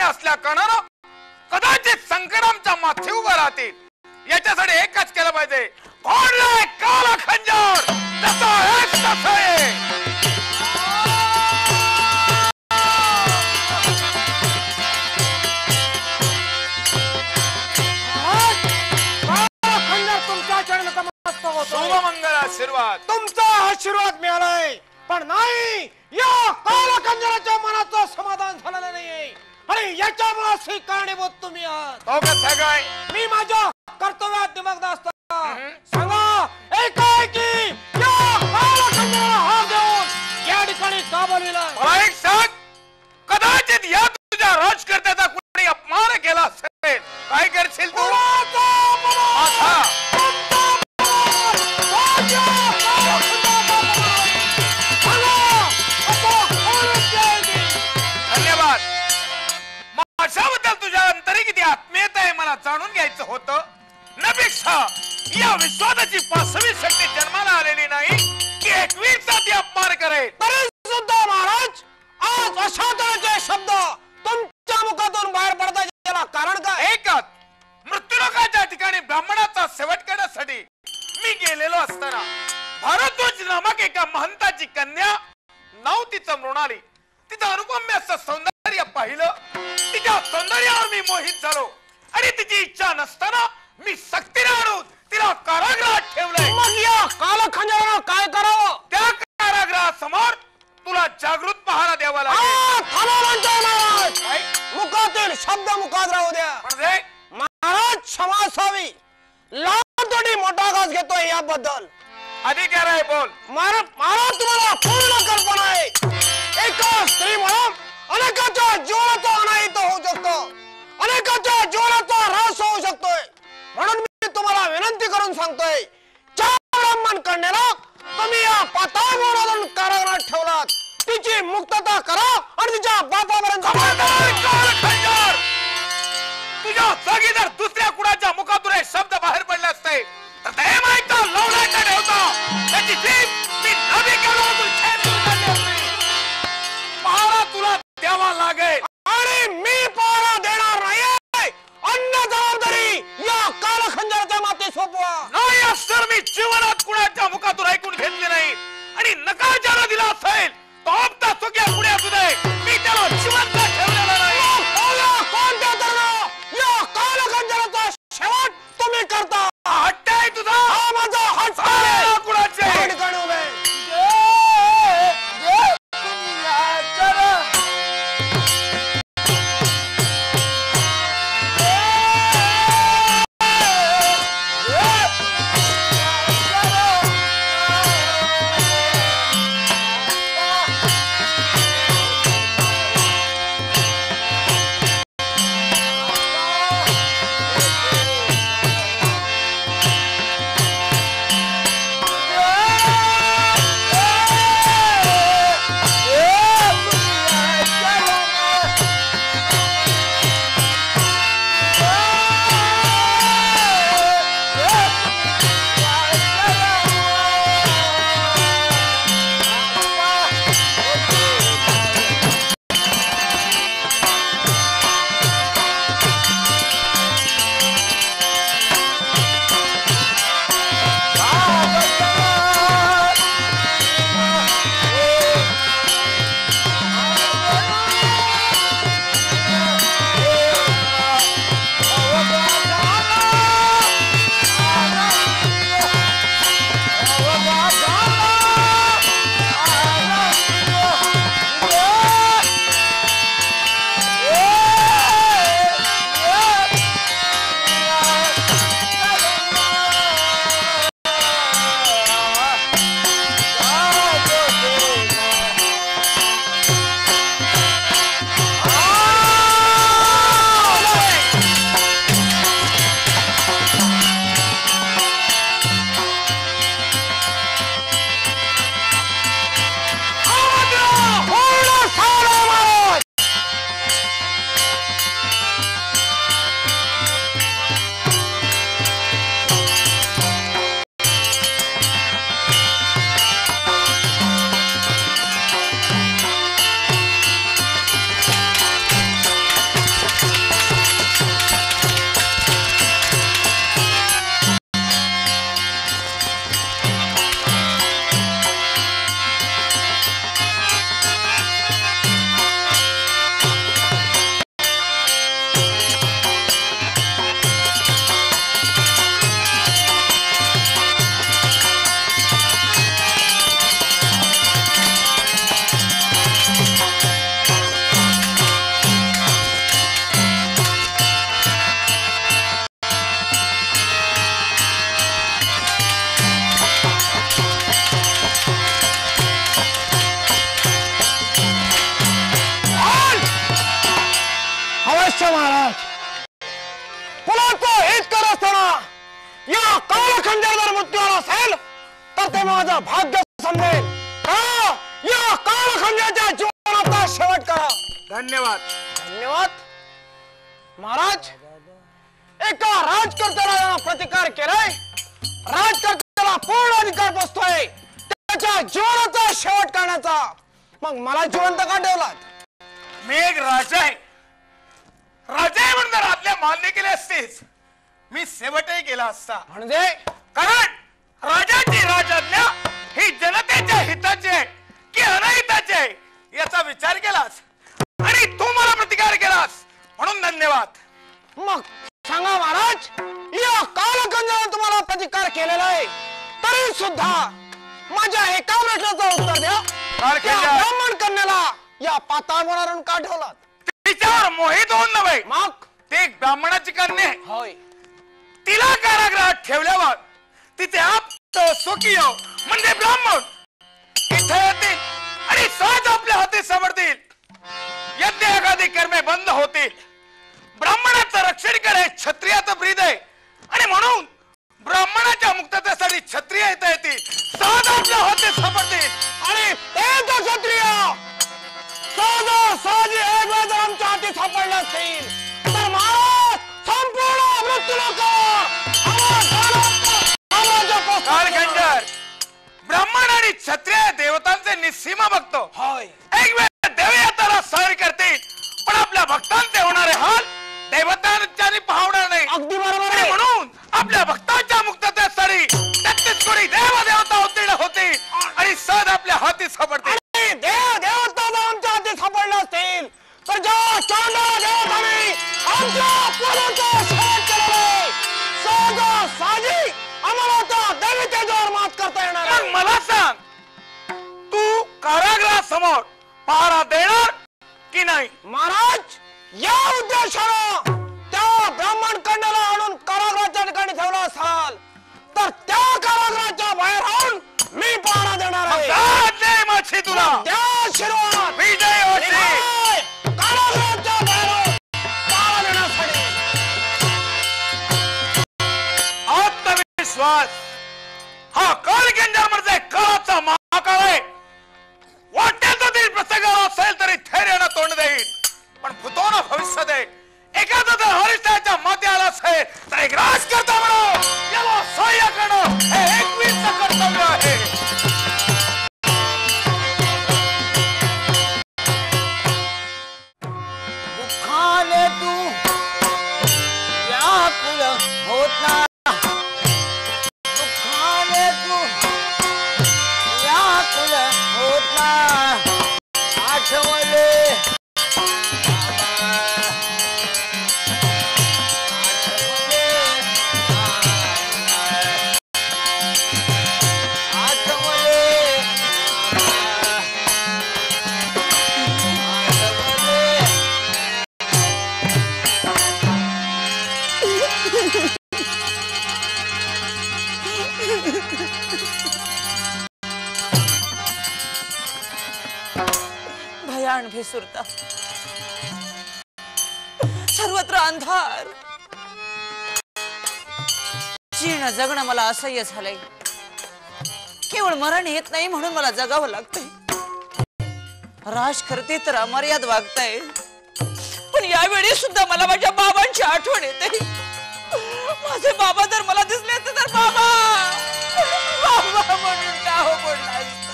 असल्या कारणानं कदाचित संकटांच्या माथी उभं राहतील। याच्यासाठी एकच केलं पाहिजे, फोडलाय काला खंजर तसा एक तसा आहे। शुभमंगल आशीर्वाद, तुमचा आशीर्वाद मिळालाय, पण नाही या काला खंजराच्या मनाचं समाधान झालेलं नाहीये आणि याच्यामुळे कारणीभूत तुम्ही आहात। तो कसं काय? मी माझ्या कर्तव्यात निमग्न असताना सांगा एकाएकी या काला खंजराला हार देऊन या ठिकाणी का बोलविला? मला एक सांग, कदाचित या तुझ्या राजकर्त्याचा कोणी अपमान केला असेल, काय करशील तू? धन्यवाद। माझ्याबद्दल तुझ्या अंतरी किती आत्मीयता आहे मला जाणून घ्यायचं होतं। नपेक्षा या विश्वाची 5वी शक्ती जन्माला आलेली नाही की 21चा ती अपमान करेल। तरी सुद्धा महाराज आज अशा तऱ्हेचे शब्द तुमच्या मुखातून बाहेर पडतात, याला कारण काय? एकच, मृत्यूलोकाच्या ठिकाणी ब्राह्मणाचा शेवट करण्यासाठी मी गेलेलो असताना भारद्वाज नामक एका महंताची कन्या नाव तिचं मृणाली, तिचं अनुपम्य असं सौंदर्य पाहिलं, तिच्या सौंदर्यावर मी मोहित झालो आणि तिची इच्छा नसताना मी सक्तीने आणून तिला कारागृहात ठेवलंय। मग या काला खंजराला काय करावं? त्या कारागृहासमोर तुला जागृत पहारा द्यावा लागेल। मुखातील शब्द मुखात राहू द्या। म्हणजे महाराज क्षमा असावी, लहान थोडी मोठा घास घेतोय याबद्दल अधिकार आहे, बोल। महाराज तुम्हाला पूर्ण कल्पना आहे, एका स्त्री म्हणून अनेकाच्या जीवनाचा अनाहित होऊ शकतो, अनेकाच्या जीवनाचा ऱ्हास होऊ शकतोय, म्हणून मी तुम्हाला विनंती करून सांगतोय, 4 ब्राह्मण कन्याला तुम्ही या पाताळावरून कारागृहात ठेवलात, तिची मुक्तता करा आणि तिच्या बापापर्यंत तुझ्या जागी जर दुसऱ्या कुणाच्या मुखातून हे शब्द बाहेर पडले असते तर ते माहिती लवण्याचा ठेवता त्याची जीभ मी नवी केलं पहारा तुला द्यावा लागेल आणि मी पहारा देणार नाही। अन्य जबाबदारी या काला खंजराच्या माते सोपवा। नाही असं मी जीवनात कुणाच्या मुखातून ऐकून घेतले नाही आणि नकार ज्याला दिला असेल तो हप्ता चुक्या पुढे असू दे, मी त्याला जिवंत ठेवलेला नाही। कोणत्या तऱ्हेनं या काला खंजराचा शेवट तुम्ही करता? हट्ट आहे तुझा? हा माझा हट्ट आहे। खंजर जर मृत्यूला असेल तर ते माझं भाग्य समजेल का या कालखंडाच्या जीवनाचा शेवट करा. धन्यवाद. धन्यवाद. महाराज, एका राजकर्त्याला प्रतिकार केलाय. राजकर्त्याला पूर्ण अधिकार बसतोय त्याच्या जीवनाचा शेवट करण्याचा. मग मला जिवंत का ठेवलात? मी एक राजा आहे. राजा आहे म्हणून जर आपल्या मान्य केले असतेच मी शेवटही केला असता. म्हणजे कारण राजाची राजआज्ञा ही जनतेच्या हिताची आहे की अनहिताची आहे याचा विचार केलास आणि तू मला प्रतिकार केलास म्हणून धन्यवाद. मग सांगा महाराज, या कालखंडाने तुम्हाला प्रतिकार केलेला आहे तरी सुद्धा माझ्या एका प्रश्नाचं उत्तर द्या. ब्राह्मण कन्याला या पाताळावर का ठेवलात? तिच्यावर मोहित होऊन नव्हे, मग ते एक ब्राह्मणाची कन्या आहे. होय. तिला कारागृहात ठेवल्यावर तिचे आप्त स्वकीय म्हणजे ब्राह्मण इथे येतील आणि सहज आपल्या हाती समर्थतील. यज्ञ एखादी कर्मे बंद होतील. ब्राह्मणाचं रक्षण करे क्षत्रियाचं ब्रीद आहे आणि म्हणून ब्राह्मणाच्या मुक्ततेसाठी क्षत्रिय येता येतील. सहज आपल्या हाती समर्थतील आणि ते तो क्षत्रिय सहजी एक वेळ जर आमच्या हाती सापडले असतील तर महाराज संपूर्ण कालखंडर ब्राह्मण आणि क्षत्रिय देवतांचे निस्सीम भक्त होय. एक वेळ देवयात्राला सहन करतील पण आपल्या भक्तांचे होणारे हाल देवतांच्यानी पाहणार नाही. अगदी बरोबर आहे. म्हणून आपल्या भक्तांच्या मुक्ततेसाठी 33 कोटी देव देवता उत्तीर्ण होतील आणि सहज आपल्या हाती सापडतील. देव देवता जर आमच्या हाती सापडले असतील तर ज्या चांडा देवतांनी आमच्या पोराचा शेवट केलेला सहजी आम्हाला त्या देवी तेजावर मात करता येणार मग मला सांग, तू कारागृहासमोर पहारा देणार की नाही? महाराज, या उद्देशानं त्या ब्राह्मण कन्याला आणून कारागृहाच्या ठिकाणी ठेवला असाल तर त्या कारागृहाच्या बाहेर राहून मी पहारा देणार आहे. माझी तुला त्या आशीर्वाद विजय होशी कारागृहाच्या बाहेर पहारा देण्यासाठी. आत्मविश्वास हा कालखंडामध्ये काळाचा महाकाळ आहे. वाट्याचा तरी प्रसंग असेल तरी धैर्यानं तोंड देईल पण भूतोनं भविष्य दे. एखादा जर हरिष्ठाच्या माती आला असेल तर एक राजकर्ता म्हणून याला सहाय्य करणं हे 21चं कर्तव्य आहे. दुःखाने तू व्याकुल होत ना, दुःखाने तू व्याकुल होत ना. आठवले भयान भिसुरता, सर्वत्र अंधार. जीर्ण जगणं मला असह्य झालंय. केवळ मरण येत नाही म्हणून मला जगावं लागतंय. राज करते तर अमर्याद वागताय पण यावेळी सुद्धा मला माझ्या बाबांची आठवण येते. माझे बाबा जर मला दिसले तर बाबा बाबा म्हणून टाहो पडला असता.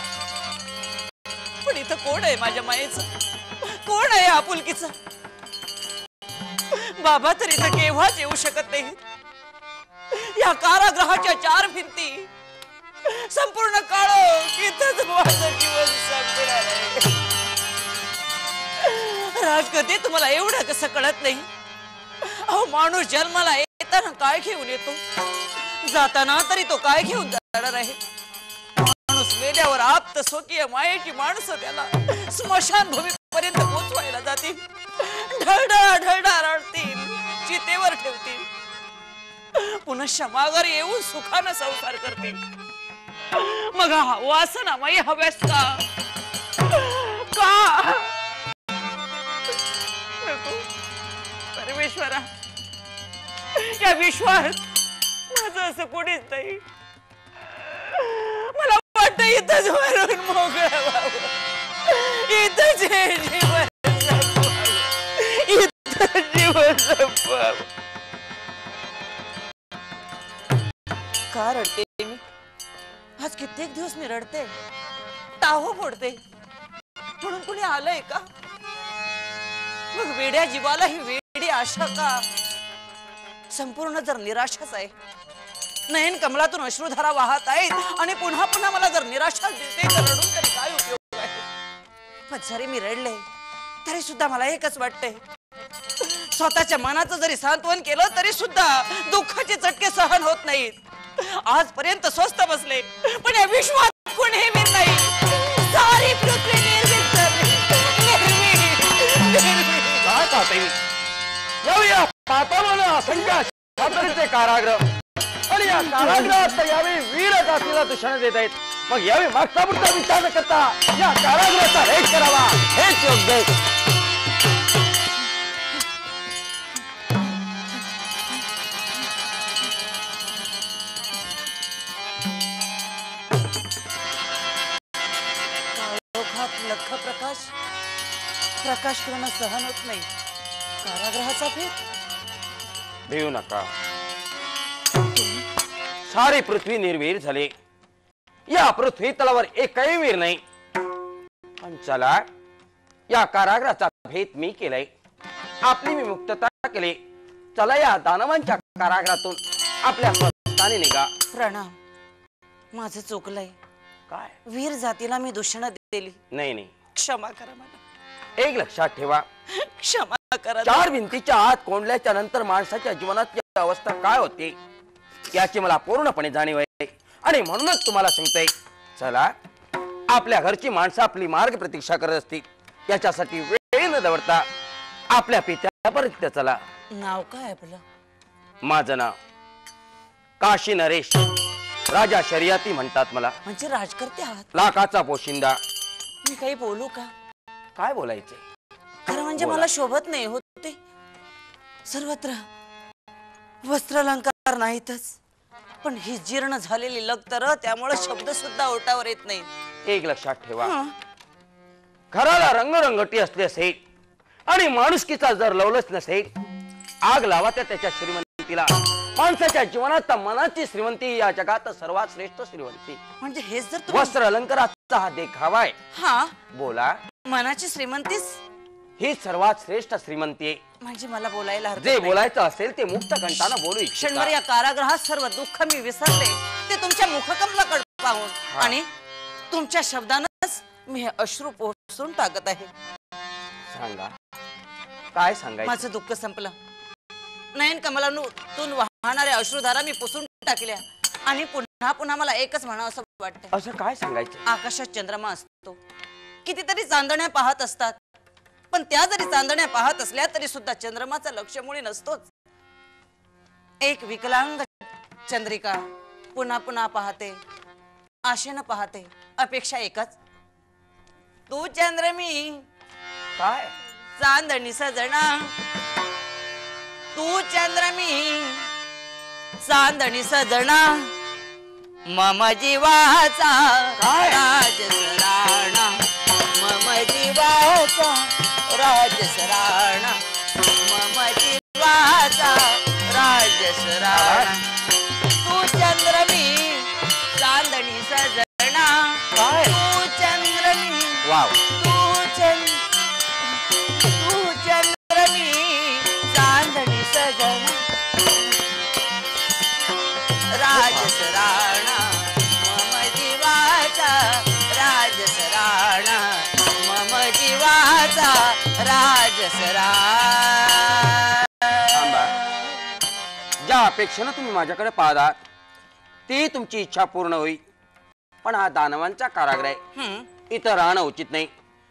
पण इथं कोण आहे माझ्या मायेचं? कोण आहे आपुलकीचं? बाबा तर इथं केव्हाच येऊ शकत नाही. या कारागृहाच्या 4 भिंती संपूर्ण काळ इथंच माझं जीवन संपणार आहे. राजगती तुम्हाला एवढं कसं कळत नाही? अहो, माणूस जन्माला येताना काय घेऊन येतो, जाताना तरी तो काय घेऊन जाणार आहे. माणूस वेड्यावर आप्त स्वकीय मायेची माणसं त्याला स्मशान भूमीपर्यंत पोचवायला जातील. ढळढळ ढळढळ रडतील, चितेवर ठेवतील, पुनश्च माघारी येऊन सुखानं संसार करतील. मग हा वासनामयी हव्यास का? परमेश्वरा, या विश्वात माझं असं कोणीच नाही. मला वाटतं इथंच मरून मोकळं व्हावं, इथंच हे जीवन संपवावं, इथंच जीवन संपवावं. का रडते मी? आज कित्येक दिवस मी रडते, टाहो फोडते, म्हणून कुणी आलंय का? मग वेड्या जीवाला ही वेडी आशा का? संपूर्ण जर निराशाच आहे, नयन कमलातून अश्रुधारा वाहत आहेत आणि पुन्हा पुन्हा मला जर निराशा दिसते तर रडून तरी काय उपयोग आहे? पण जरी मी रडले तरी सुद्धा मला एकच वाटतंय, स्वतःच्या मनाचं जरी सांत्वन केलं तरी सुद्धा दुःखाचे चटके सहन होत नाहीत. आजपर्यंत स्वस्त बसले पण या विश्वात कोणी वीर नाही. सारी पृथ्वी निर्भीक झाली. काय पाहते यावेळी पाताळाला असंख्य छात्रांचे कारागृह आणि या कारागृहात यावेळी वीर जातीला दूषण देत आहेत. मग यावेळी मागचा पुढचा विचार न करता या कारागृहाचा रेट करावा हेच योग्य आहे. लख प्रकाश प्रकाश किरण सहन होत नाही. कारागृहाचा भेद भिवू नका. सारी पृथ्वी निर्वीर झाली. या पृथ्वी तलावर एकही वीर नाही. पण चला या कारागृहाचा भेद मी केलाय. आपली मी मुक्तता केली. चला या दानवांच्या कारागृहातून आपल्या स्वतःने निघा. प्रणाम. माझं चुकलंय. काय वीर जातीला मी दूषण दिली. नाही नाही, क्षमा करा मला. एक लक्षात ठेवा, क्षमा करा. चार भिंतीच्या आत कोंडल्याच्या नंतर माणसाच्या जीवनात अवस्था काय होते याची मला पूर्णपणे जाणीव आहे. आणि म्हणूनच तुम्हाला सांगतोय, चला आपल्या घरची माणसं आपली मार्ग प्रतीक्षा करत असतील. याच्यासाठी वेळ न दवडता आपल्या पित्यापर्यंत चला. नाव काय आपलं? माझं नाव काशी नरेश. राजा शर्यती म्हणतात मला. म्हणजे राजकर्ते आहात? लाखाचा पोशिंदा. मी काही बोलू का? काय बोलायचे? खरं म्हणजे बोला. मला शोभत नाही होते. सर्वत्र वस्त्र अलंकार नाहीतच, पण ही जीर्ण झालेली लक्तर, त्यामुळे शब्द सुद्धा ओटावर येत नाही. एक लक्षात ठेवा, घराला रंगरंगटी असली असेल आणि माणुसकीचा जर लवलच नसेल, आग लावा त्याच्या श्रीमंतीला. माणसाच्या जीवनात मनाची श्रीमंती या जगात सर्वात श्रेष्ठ श्रीमंती. म्हणजे हेच जर वस्त्र अलंकाराचा हा देखावा आहे. हा, बोला. मनाची श्रीमंतीच ही सर्वात श्रेष्ठ श्रीमंती आहे. म्हणजे मला बोलायला हरकत जे नाही. बोलायचं असेल ते मुक्त कंठाने बोलू क्षणभर इच्छिता. या कारागृहात सर्व दुःख मी विसरले, ते तुमच्या मुखकमलाकडे पाहून. आणि तुमच्या शब्दानच मी हे अश्रू पोसून टाकत आहे. सांगा, काय सांगायचं? माझं दुःख संपलं. नयन कमलातून वाहणाऱ्या अश्रुधारा मी पुसून टाकल्या आणि पुन्हा पुन्हा मला एकच म्हणावं असं वाटतं. असं काय सांगायचं? आकाशात चंद्रमा असतो, कितीतरी चांदण्या पाहत असतात, पण त्या जरी चांदण्या पाहत असल्या तरी सुद्धा चंद्रमाचा लक्ष्यमुळी नसतोच. एक विकलांग चंद्रिका पुन्हा पुन्हा पाहते, आशेनं पाहते, अपेक्षा एकच, तू चंद्र मी काय चांदणी सजना, तू चंद्र मी चांदणी सजना, मम जीवाचा राजसराणा, मम जीवाचा राजसराणा, मम जीवाचा राजसराणा, तू चंद्र मी चांदणी सजना, तू चंद्र मी, तू चंद्र मी चांदणी सजना, राजसराणा, मम जीवाचा राजसराणा, मम जीवाचा राजसराणा. ज्या अपेक्षेनं तुम्ही माझ्याकडे पाहतात ती तुमची इच्छा पूर्ण होईल. पण हा दानवांचा कारागृह आहे, इथं राहणं उचित नाही.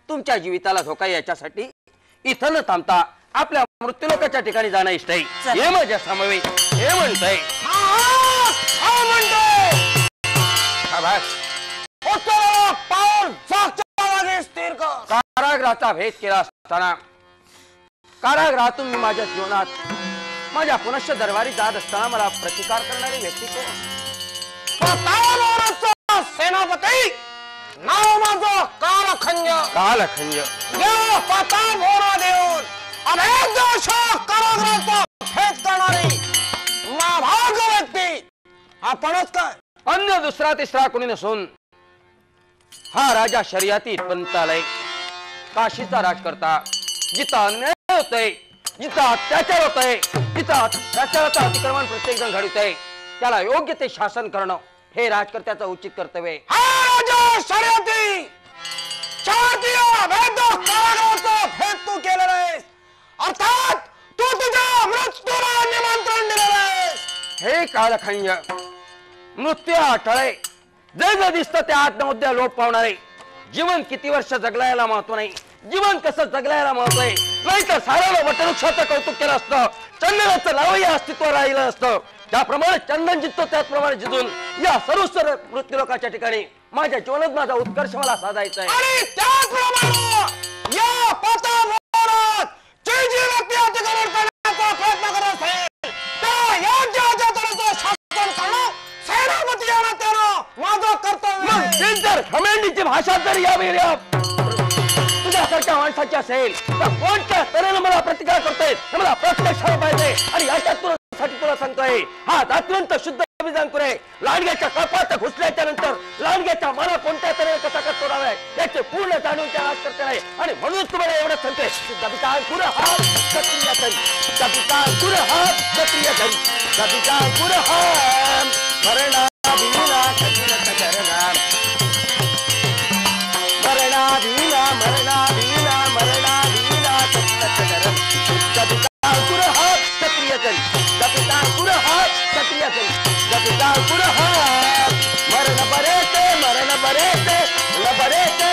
तुमच्या जीविताला धोका याच्यासाठी इथं न थांबता आपल्या मृत्यूलोकाच्या ठिकाणी जाणं इष्ट आहे. हे माझ्या समवेत हे म्हणतंय. कारागृहाचा भेद केला असताना कारागृहातून मी माझ्या जीवनात माझ्या पुनश्च दरबारी जात असताना मला प्रतिकार करणारी व्यक्ती कोण? प्रतापरावचा सेनापती नाव माझं कालखंड. कालखंड. या प्रतापराव देऊन अनेक वर्ष कारागृहाचा भेद करणारी नाभाग व्यक्ती आपणच काय? अन्य दुसरा तिसरा कोणी नसून हा राजा शर्यतीत पंत आलाय. काशीचा राजकर्ता. जिथं अन्याय होतोय, जिथं अत्याचार होतोय, जिथं अत्याचाराचं अतिक्रमण प्रत्येक जण घडवत आहे, त्याला योग्य ते शासन करणं हे राजकर्त्याचं उचित कर्तव्य आहे. हा राजा शर्यती शारदीय भेद कारागृहाचा भेद तू केलेला आहेस. अर्थात तू तुझ्या मृत्यूला निमंत्रण दिलेलं आहेस. हे कालखंड मृत्यू हा टळे. जे जे दिसतं त्या आत्महत्या लोप पावणारे. जीवन किती वर्ष जगलायला महत्व नाही, जीवन कसं जगलायला महत्व आहे. नाहीतर साऱ्याला वटवृक्षाचं कौतुक केलं असतं, चंदनाचं नावही अस्तित्व राहिलं असतं. ज्याप्रमाणे चंदन जिंकतो त्याचप्रमाणे जिंकून या सर्व मृत्यू लोकांच्या ठिकाणी माझ्या जीवनात माझा उत्कर्ष मला साधायचा आहे. आणि त्याचप्रमाणे या प्रतापरावात जी जी व्यक्ती अतिक्रमण करण्याचा प्रयत्न करत असेल त्या योग्य तऱ्हेचं शासन करणं सेनापती या नात्यानं माझं कर्तव्य आहे. खमेंडीची भाषा जर या तुझ्यासारख्या माणसाची असेल तर कोणत्या तऱ्हेने मला प्रतिकार करतोय मला प्रत्यक्ष पाहिजे. आणि याच्यासाठी तुला सांगतोय हा अत्यंत शुद्ध विधान करे. लांडग्याच्या कपात घुसल्याच्या नंतर लांडग्याच्या मला कोणत्या तऱ्हेने कसा तोडावा याचे पूर्ण जाणून त्या राज करते नाही. आणि म्हणून तुम्हाला एवढं सांगतोय दबिता पुर हात क्षत्रिय धन, दबिता पुर हात क्षत्रिय धन, दबिता पुर हात मरणा भीना कठिन करना मरणा भीना मरणा भीना मरणा भीना कठिन करना दबिता पुर हात क्षत्रिय धन, दबिता पुर हात क्षत्रिय धन, दबिता पुर हात मरण बरेते मरण बरेते न बरेते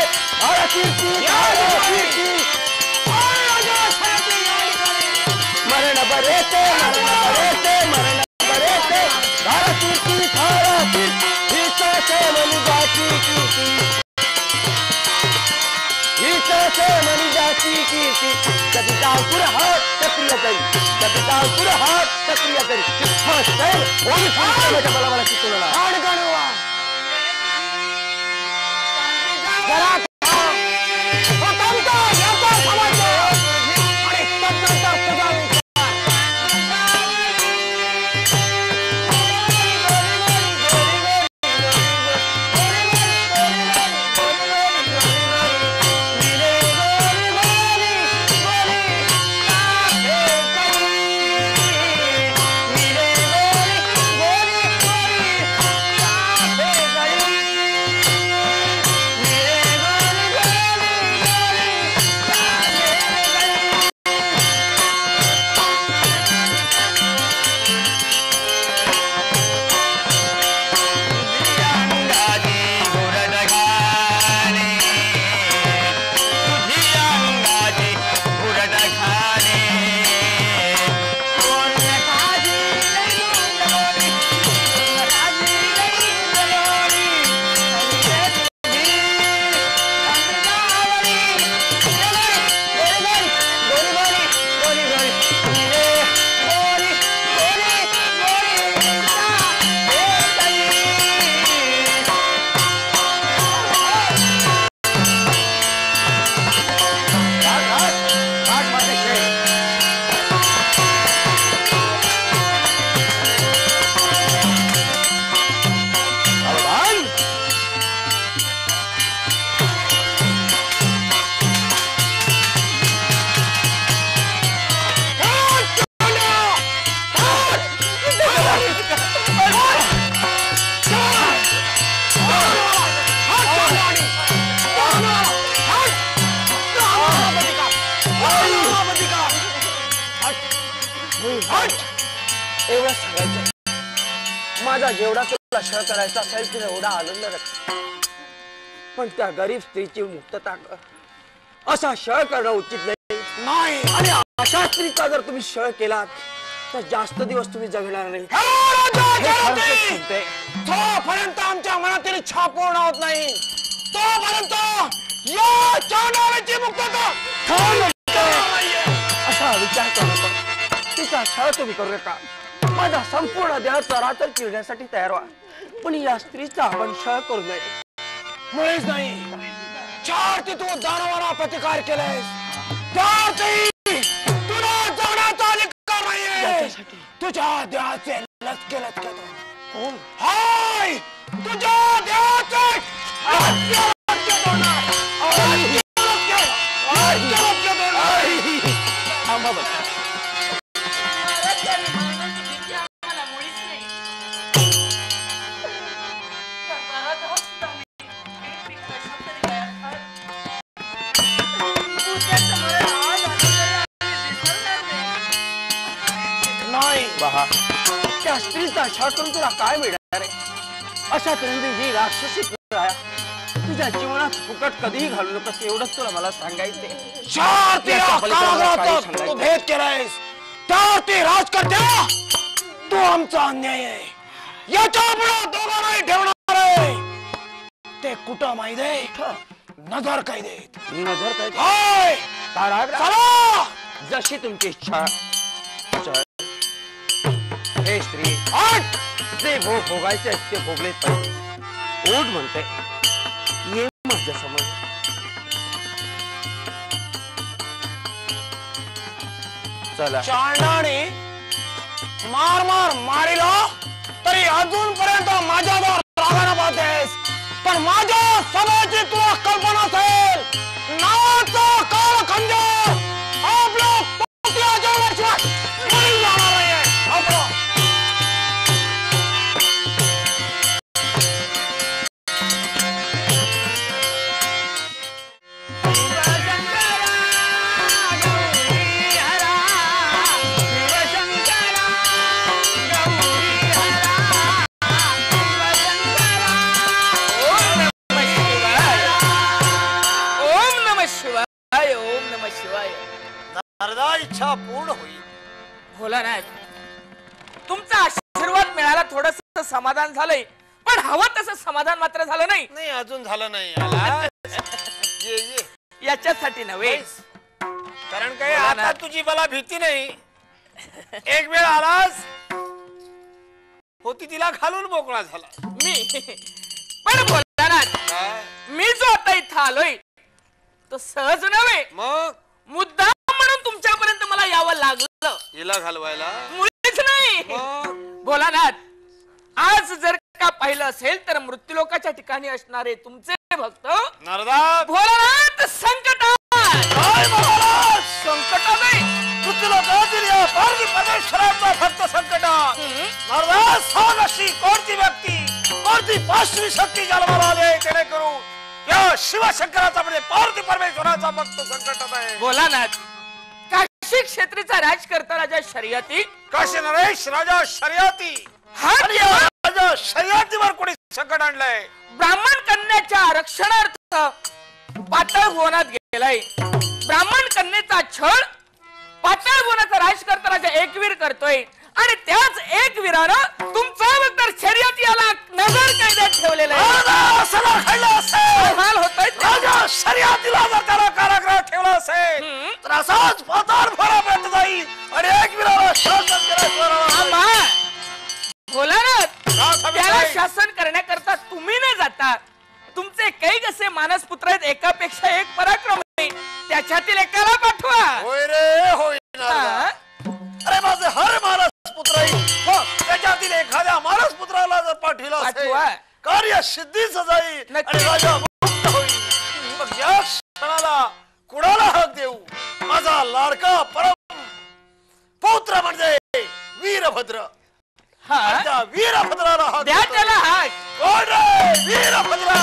और कीर्ती मरण बरेते मरण बरेते मरण बरेते धारा कीर्ती धारा कीर्ती से मनुजाती कीर्ती से मनुजाती कीर्ती दबिता पुर हात क्षत्रिय धन, दबिता पुर हात क्षत्रिय धन. मला मला चित्तून एवढं सांगायचं माझा जेवढा तुला छळ करायचा असेल तिला एवढा आनंद रख. पण त्या गरीब स्त्रीची मुक्तता असा छळ करणं उचित नाही. आणि अशा स्त्रीचा जर तुम्ही छळ केलात तर जास्त दिवस तुम्ही जगणार नाही. तोपर्यंत आमच्या मनातील इच्छा पूर्ण होत नाही तोपर्यंत या चांडाळाची मुक्तता असा विचार करू तिचा छळ तुम्ही करू नका. माझा संपूर्ण देह चराचर चिरण्यासाठी तयार व्हा, पण या स्त्रीचा आपण छळ करू नये. मुळीच नाही. चार ती तू दानवाला प्रतिकार केलायस, तुला जगण्याचा अधिकार नाहीये. तुझ्या देहाचे लचके लचके हाय, तुझ्या देहाचे थांबा बघा. पहा, त्या स्त्रीचा छळ करून तुला काय मिळणार आहे? अशा तऱ्हेने ही राक्षसी प्रथा तुझ्या जीवनात फुकट कधीही घालू नकोस, एवढंच तुला मला सांगायचंय. तू भेद केलायस, तर ते राजकर्त्या तो आमचा अन्याय आहे. याच्यामुळे दोघांनाही ठेवणार आहे. ते कुठं माहिती आहे? नजर कैदेत. नजर काय हाय, कारागृहात. जशी तुमची इच्छा. हे स्त्री, जे भोग भोगायचे ते भोगलेच पाहिजे. ओढ म्हणते, ये माझ्या समोर. चला. चांडाने मार मार मारिला तरी अजूनपर्यंत माझ्यावर रागानं पाहतेस, पण माझ्या सभेची तुला कल्पना असेल. नावाचा कालखंड आपल्या पोट्या जेवणाशिवाय कोणी जाणार नाहीये. आपलं इच्छा पूर्ण होईल. भोलानाथ, तुमचा आशीर्वाद मिळाला, थोडस समाधान झालंय, पण हवं तसं समाधान मात्र झालं नाही. नाही, अजून झालं नाही. आला ये ये. याच्यासाठी नव्हे, कारण काय आता तुझी मला भीती नाही. एक वेळ आलास होती तिला घालून मोकळा झाला मी. पण भोलानाथ, मी जो आता इथं आलोय तो सहज नव्हे, मग मुद्दा म्हणून तुमच्यापर्यंत मला यावं लागलं. हिला घालवायला मुळीच नाही. भोलानाथ, आज जर का पाहिलं असेल तर मृत्यूलोकाच्या ठिकाणी असणारे तुमचे भक्त नारदा भोलानाथ संकटात नाही, मृत्यूलोकातील या पार्वती परमेश्वराचा भक्त संकटात. नारदा, सांग अशी कोणती व्यक्ती, कोणती पाचवी शक्ती जन्माला आली जेणेकरून या शिवशंकराचा म्हणजे पार्वती परमेश्वराचा भक्त संकटात आहे. भोलानाथ, काशी क्षेत्रीचा राज करता राजा शर्यती, काशी नरेश राजा शर्यती, हा राजा शर्यतीवर कोणी संकट आणलंय. ब्राह्मण कन्याच्या रक्षणार्थ पाताळ भुवनात गेलाय. ब्राह्मण कन्येचा छळ पाताळ भुवनाचा राज करता राजा एकवीर करतोय, आणि त्याच एकवीरानं तुमचा भक्त शर्यती याला नजर कैदेत ठेवलेला आहे. हाल होतोय. राजा शर्यतीला जर त्याला कारागृहात ठेवला असेल तर असाच पाताळ भरापर्यंत जाईल आणि एकवीराला शासन करायचं. भोलानाथ, त्याला शासन करण्याकरता तुम्ही न जाता तुमचे काही कसे मानस पुत्र आहेत, एकापेक्षा एक पराक्रम आहे, त्याच्यातील एकाला पाठवा. होय रे होय. अरे माझे हर मानस पुत्र त्याच्यातील एखाद्या मानस पुत्राला जर पाठविला असेल कार्य सिद्धीच जाईल आणि राजा मुक्त होईल. मग या क्षणाला कुणाला हक देऊ? माझा लाडका परम पुत्र म्हणजे वीरभद्र. त्या वीरभद्राला हक द्या त्याला हाक. कोण रे वीरभद्रा?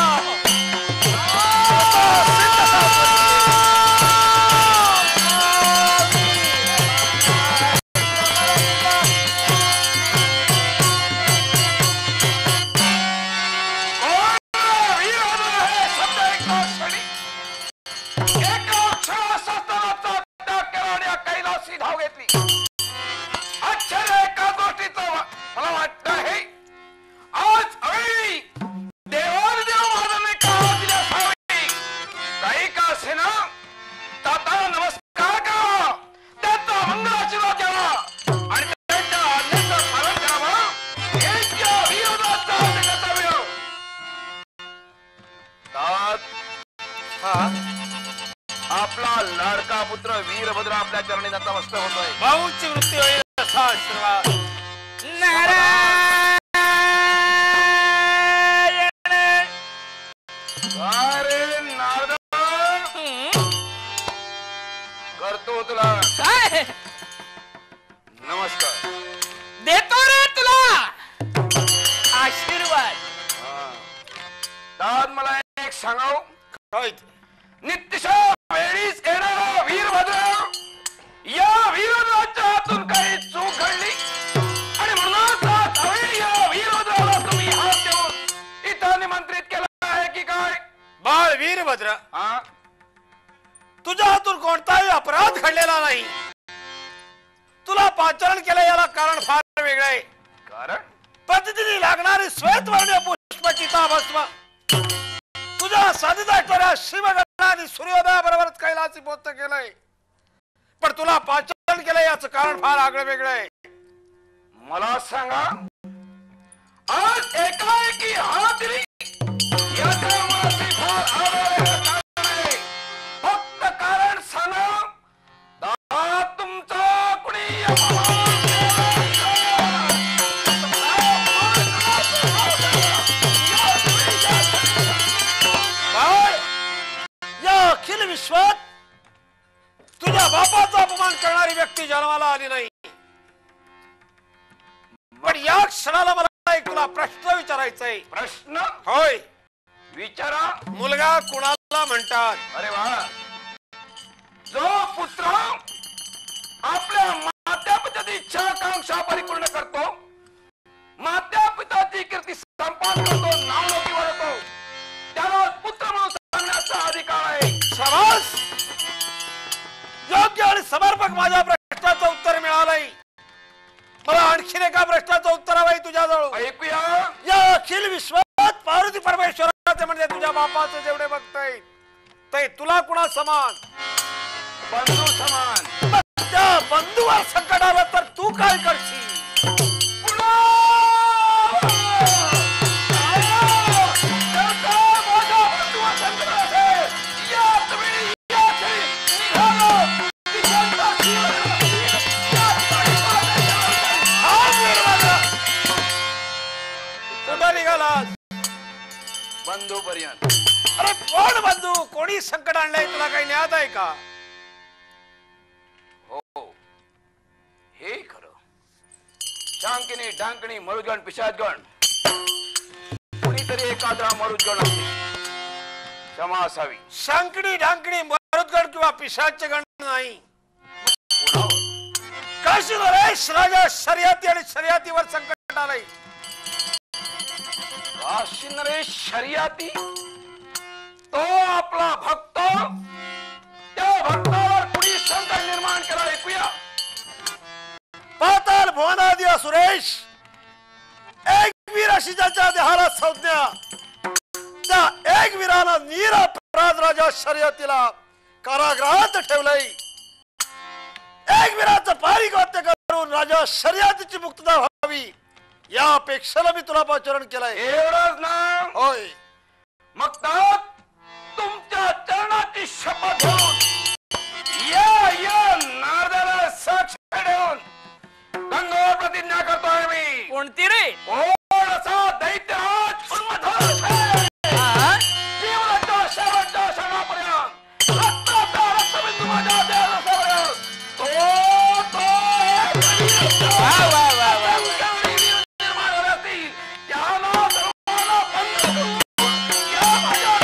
कैलासी धाव घेतली. आश्चर्य एका गोष्टीचं मला वाटत आहे, आज देवान आपला लाडका पुत्र वीरभद्र आपल्या चरणी नतमस्तक होतोय. भाऊची वृत्ती होईल असा आशीर्वाद. अरे नारद करतो तुला काय नमस्कार. देतो रे तुला आशीर्वाद. दाद मला एक सांगाव. काय नित्यशा वेळीच येणारा वीरभद्र, या वीरभद्राच्या हातून काही चूक घडली आणि म्हणूनच या वीरभद्राला तुम्ही हात देऊन इथं निमंत्रित केलं आहे की काय? बाळ वीरभद्र, हा तुझ्या हातून कोणताही अपराध घडलेला नाही. तुला पाचारण केलं याला कारण फार वेगळं आहे. कारण पद्धतीने लागणारी श्वेतवर्णीय पुष्पचिता भस्म तुझ्या साधीत ऐकणाऱ्या शिवगणाने सूर्योदया बरोबरच कैलासी पोत केलंय. पण तुला पाचारण केलं याचं कारण फार आगळं वेगळं आहे. मला सांगा, आज एकाएकी हात दिली याचा मला फार आवडलेलं कारण आहे. फक्त कारण सांगा. दाद तुमचा कुणी बाळ, या अखिल विश्वात तुझ्या बापाचा अपमान करणारी व्यक्ती जन्माला आली नाही. पण या क्षणाला मला एक तुला प्रश्न विचारायचा आहे. प्रश्न होय, विचारा. मुलगा कुणाला म्हणतात? अरे वा, जो पुत्र आपल्या माता पित्याची इच्छा आकांक्षा परिपूर्ण करतो, माता पिताची कीर्ती संपादन करतो, नावलौकिक वाढवतो, त्याला पुत्र म्हणून सांगण्याचा अधिकार आहे. शाबास, योग्य आणि समर्पक माझ्या प्रश्नाचं उत्तर मिळालंय. मला आणखीन एका प्रश्नाचं उत्तर हवंय तुझ्याजवळ. ऐकूया. या अखिल विश्वात पार्वती परमेश्वराचे म्हणजे तुझ्या बापाचे जेवढे भक्त आहेत ते तुला कुणा समान? बंधू समान. त्या बंधूवर संकट आलं तर तू काय करशील? कुठं निघालास? बंधू पर्यंत. अरे कोण बंधू? कोणी संकट आणलंय? तुला काही ज्ञात आहे का? हो, हे खरं. शांकिनी ढांकणी मरुदगण पिशाचगण कुणीतरी एखादा मरुदगण असते. क्षमा असावी. शांकणी ढांकणी मरुदगण किंवा पिशाच्य गण नाही. काशी नरेश राजा शर्यती आणि शर्यतीवर संकट आलंय. काशी नरेश शर्यती, तो आपला भक्त, त्या भक्तावर कुणी संकट निर्माण केला. ऐकूया. पाताल भुवनादी सुरेश एक वीर अशी ज्याच्या देहाला संज्ञा, त्या एक वीरानं निरपराध राजा शर्यतीला कारागृहात ठेवलंय. एक वीराचं पारिगत्य करून राजा शर्यतीची मुक्तता व्हावी या अपेक्षेला मी तुला पाचारण केलंय. एवढंच ना? होय. मग तर तुमच्या चरणाची शपथ घेऊन या नारदाला साक्ष ठेवून गंगावर प्रतिज्ञा करतोय मी. कोणती रे? कोण असा दैत्यराज उन्मत्त जीवनाच्या शेवटच्या क्षणापर्यंत रक्ताचा रक्तबिंदू माझ्या देहाला सोडेल. निर्माण झाले असतील त्याला सर्वांना बंद करून या माझ्या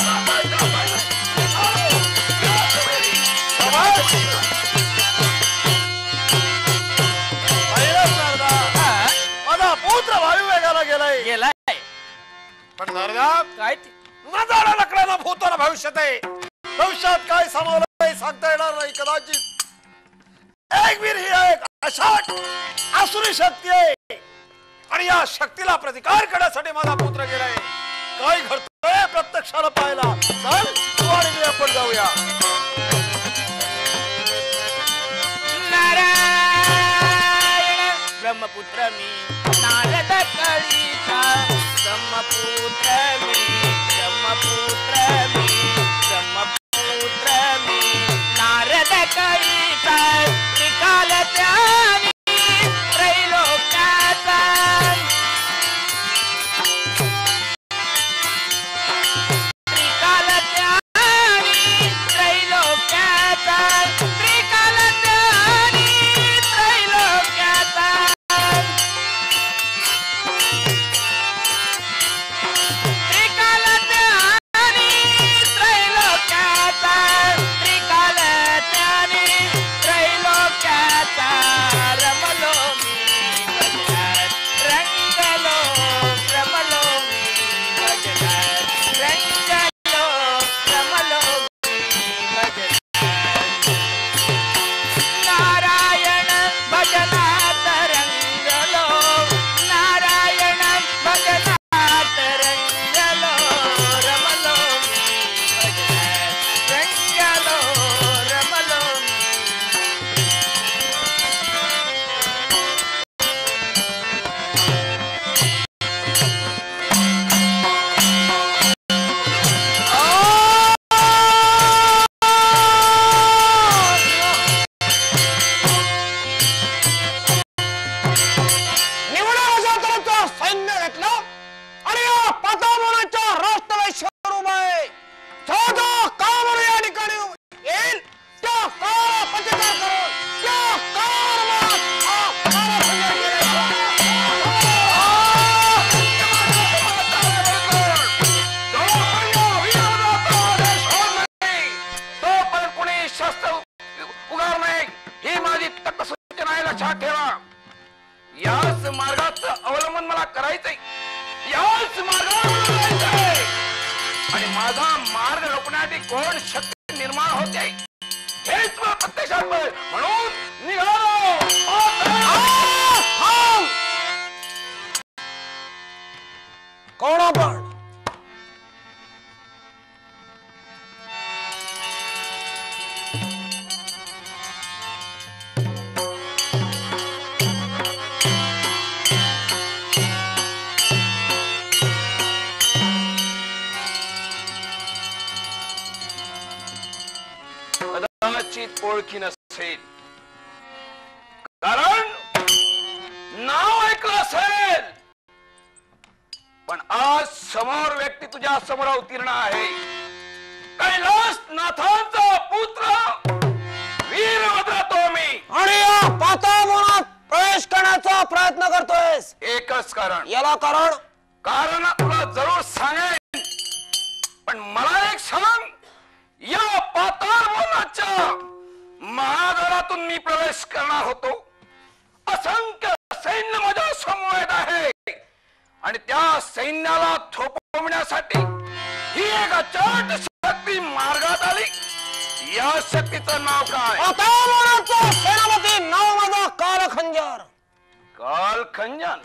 माझा पुत्र वायुवेगाला गेलाय. गेलाय. पण नारदा, काय नजारा लकडाला भूताला भविष्यात आहे. भविष्यात काय सामावलंय सांगता येणार नाही. कदाचित एक वीर ही एक अशाट आसुरी शक्ती आहे आणि या शक्तीला प्रतिकार करण्यासाठी माझा पुत्र गेलाय. काय घडतंय प्रत्यक्षाला पाहायला चल, तू आणि मी आपण जाऊया. ब्रह्मपुत्र मी नारद कळीचा, ब्रह्मपुत्र मी, ब्रह्मपुत्र मी, ब्रह्मपुत्र करायचंय, याच मार्गावर जायचंय. आणि माझा मार्ग रोखण्यासाठी कोण शक्ती निर्माण होते हेच मला प्रत्यक्षात म्हणून निघालो. कोण आपण? कदाचित ओळखी नसेल, कारण नाव ऐकलं असेल, पण आज समोर व्यक्ती तुझ्या समोर अवतीर्ण आहे. कैलासनाथांचा पुत्र वीरभद्र तो मी. आणि या पाताळगणात प्रवेश करण्याचा प्रयत्न करतोयस, एकच कारण. याला कारण? कारण तुला जरूर सांगेन, पण मला एक सांग, या पाताळगणाच्या महाद्वारातून मी प्रवेश करणार होतो. असंख्य सैन्य माझ्या समवेत आहे आणि त्या सैन्याला थोपवण्यासाठी ही एक अचाट शक्ती मार्गात आली. या शक्तीचं नाव काय? पाताळगणाचा सेनापती नाव माझा कालखंजर. कालखंजन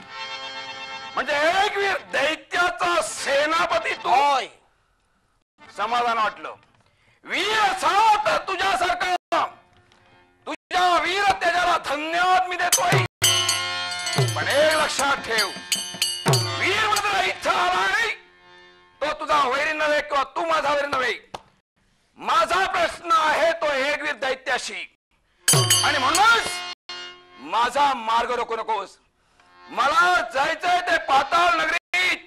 म्हणजे एक वीर दैत्याचा सेनापती तू? होय. समाधान वाटलं. वीर असा तर तुझ्यासारखा, तुझ्या वीर त्याच्याला धन्यवाद मी देतोय. पण एक लक्षात ठेव, वीरभद्र इच्छा आला नाही तो तुझा वैरी नव्हे किंवा तू माझा वैरी नव्हे. माझा प्रश्न आहे तो एक वीर दैत्याशी, आणि म्हणूनच माझा मार्ग रोखू नकोस. मला जायचंय ते पाताळ नगरीत.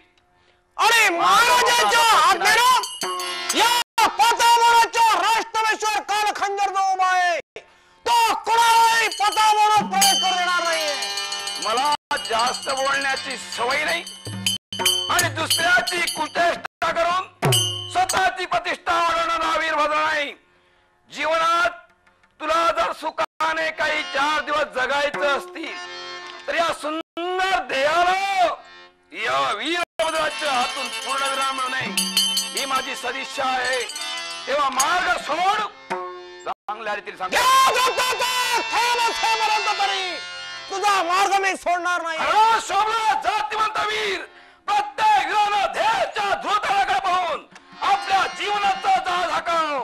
आणि महाराजांच्या आज्ञेनं या पाताळगणाच्या राष्ट्रमेश्वर कालखंजर जो उभा आहे तो कोणालाही पाताळगणात प्रवेश करू देणार नाहीये. मला जास्त बोलण्याची सवय नाही आणि दुसऱ्याची कुचेष्टा करून स्वतःची प्रतिष्ठा वाढवणारा वीरभद्र नाही. जीवनात तुला जर सुखाने काही 4 दिवस जगायचं असतील तर या सुंदर ध्येयाला या वीरभद्राच्या हातून पूर्णविराम मिळू नये ही माझी सदिच्छा आहे. तेव्हा मार्ग सोड. चांगल्या रीतीने सांग. तरी तुझा मार्ग मी सोडणार नाही. शोभला जातिवंत वीर प्रत्येक वीरानं ध्येयाच्या ध्रुवताराकडे पाहून आपल्या जीवनाचा जहाज हाकाव.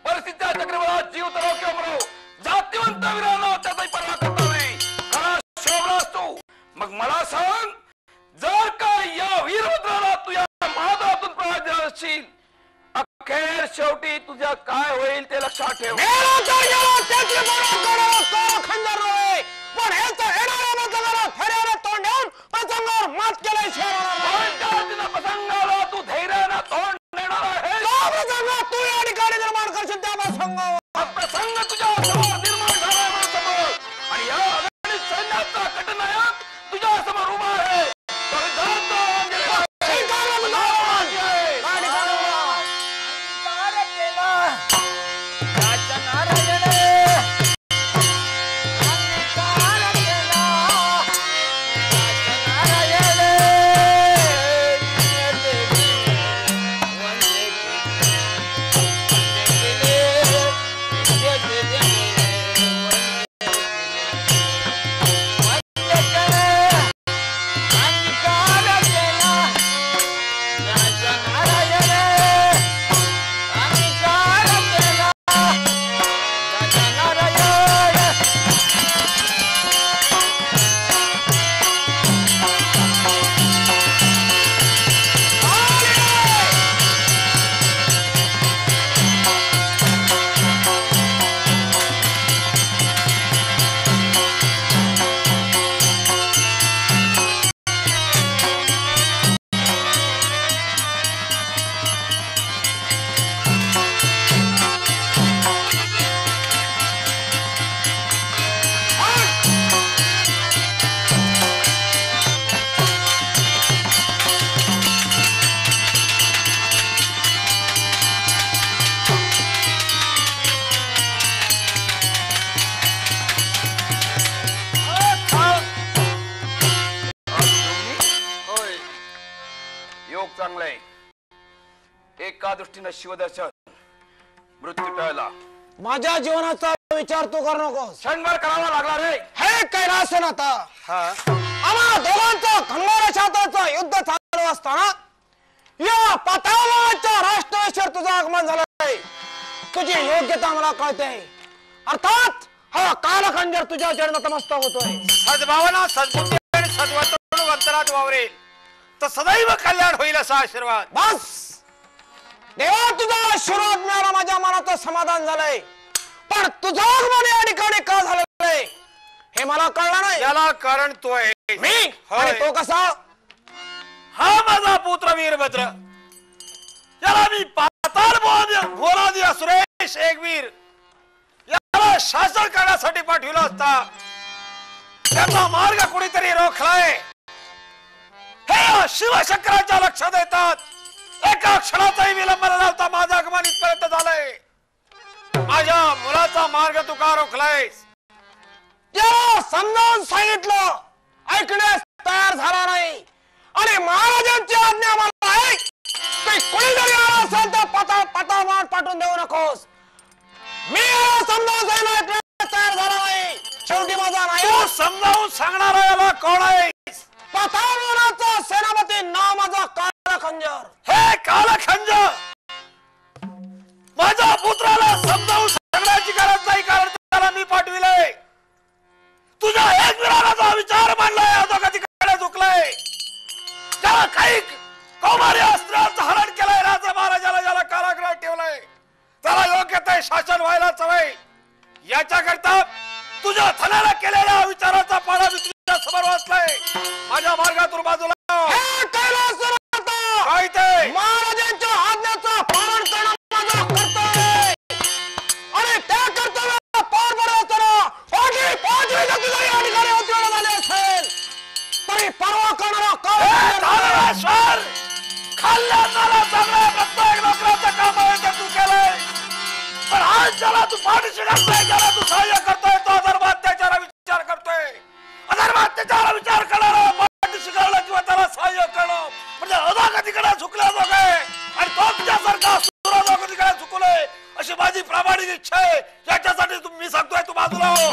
परिस्थितीच्या चक्रवाळात जीव तरो किंवा मरो, जातिवंत वीरानं त्याचाही पर्वा करता नाही. खरा शोभला असतो. मग मला सांग, जर का या वीरभद्राला तू या महादातून प्रवास देणार असशील, अखेर शेवटी तुझ्या काय होईल ते लक्षात ठेव. पण हे तर येणाऱ्या जगाला फेऱ्याला तोंड देऊन प्रसंगावर मात केल्याशिवाय प्रसंगाला तू धैर्यानं तोंड देणार आहे. तू या ठिकाणी निर्माण करशील त्या प्रसंगावर. हा प्रसंग तुझ्या समोर निर्माण झाला आहे समोर, आणि या अगणित सैन्याचा कटनायक तुझ्या समोर उभा आहे. तो विधाता अंजनेय गोष्टीनं शिवदर्शन मृत्यू टळला. माझ्या जीवनाचा विचार तू करू नकोस. क्षणभर करावा लागला रे. हे कैलासनाथा, आम्हा दोघांचं खंडोबाच्या युद्ध चालू असताना या पाताळाच्या राष्ट्रवेशर तुझं आगमन झालंय. तुझी योग्यता मला कळते. अर्थात हा कालखंजर तुझ्या चरणात नतमस्तक होतोय. सद्भावना, सद्बुद्धी आणि सद्वर्तणूक अंतरात वावरेल तर सदैव कल्याण होईल असा आशीर्वाद. बस देवा, तुझा आशीर्वाद मिळाला, माझ्या मनाचं समाधान झालंय. पण तुझं आगमन या ठिकाणी का झालंय हे मला कळलं नाही. याला कारण तो आहे. मी आणि तो कसा? हा माझा पुत्र वीरभद्र, याला मी पाताळ भोलादिया सुरेश एकवीर याला शासन करण्यासाठी पाठविलं असता त्याचा मार्ग कुणीतरी रोखलाय. हे शिवशंकराच्या लक्षात येतात. एका क्षणाचाही विलंब न लावता माझं आगमन इथपर्यंत झालंय. माझ्या मुलाचा मार्ग तू का रोखलायस? याला समजावून सांगितलं, ऐकण्यास तयार झाला नाही. आणि महाराजांची आज्ञा मला आहे की कोणीतरी आला असेल तर पाताळ मार पाठवून देऊ नकोस. मी याला समजावून सांगितलं, ऐकण्यास तयार झाला नाही. शेवटी माझा नाही. तू समजावून सांगणारा याला कोण आहे? पाताळवनाचा सेनापती नाव माझा कालखंजर. हे कालखंजर, माझ्या पुत्राला समजावून सांगण्याची गरज नाही, कारण त्याला मी पाठविलंय. तुझ्या एक विराचा विचार मांडलाय, अधोगतीकडे झुकलाय. त्याला काही कौमारी अस्त्राचं हरण केलंय. राजा महाराजाला ज्याला कारागृहात ठेवलंय त्याला योग्य ते शासन व्हायलाच हवंय. याच्याकरता तुझ्या थनाला केलेल्या विचाराचा पाडा मी तुझ्या समोर वाचलाय. माझ्या मार्गातून बाजूला हे कैलासनाथा, काय ते महाराजांच्या आज्ञेचं पालन करणं माझं कर्तव्य आहे. आणि त्या कर्तव्याला पार पडवताना पाठवी जर तुझ्या या ठिकाणी उत्तीर्ण झाले असेल तरी परवा करणारा धारणेश्वर खाल्ल्याला चांगल्या प्रत्येक नोकराचं काम आहे ते तू केलंय. पण आज ज्याला तू पाठीशी घालतोय, ज्याला तू सहाय्य करतोय, तो अधर्मात्याचारा विचार करतोय. अधर्मात्याचारा विचार करणारा पाठीशी घालणं किंवा त्याला सहाय्य करणं म्हणजे अधोगतीकडे झुकल्या दोघ आहे. आणि तो तुझ्यासारखा असुर अधोगतीकडे झुकलोय अशी माझी प्रामाणिक इच्छा आहे. याच्यासाठी मी सांगतोय तू बाजूला हो.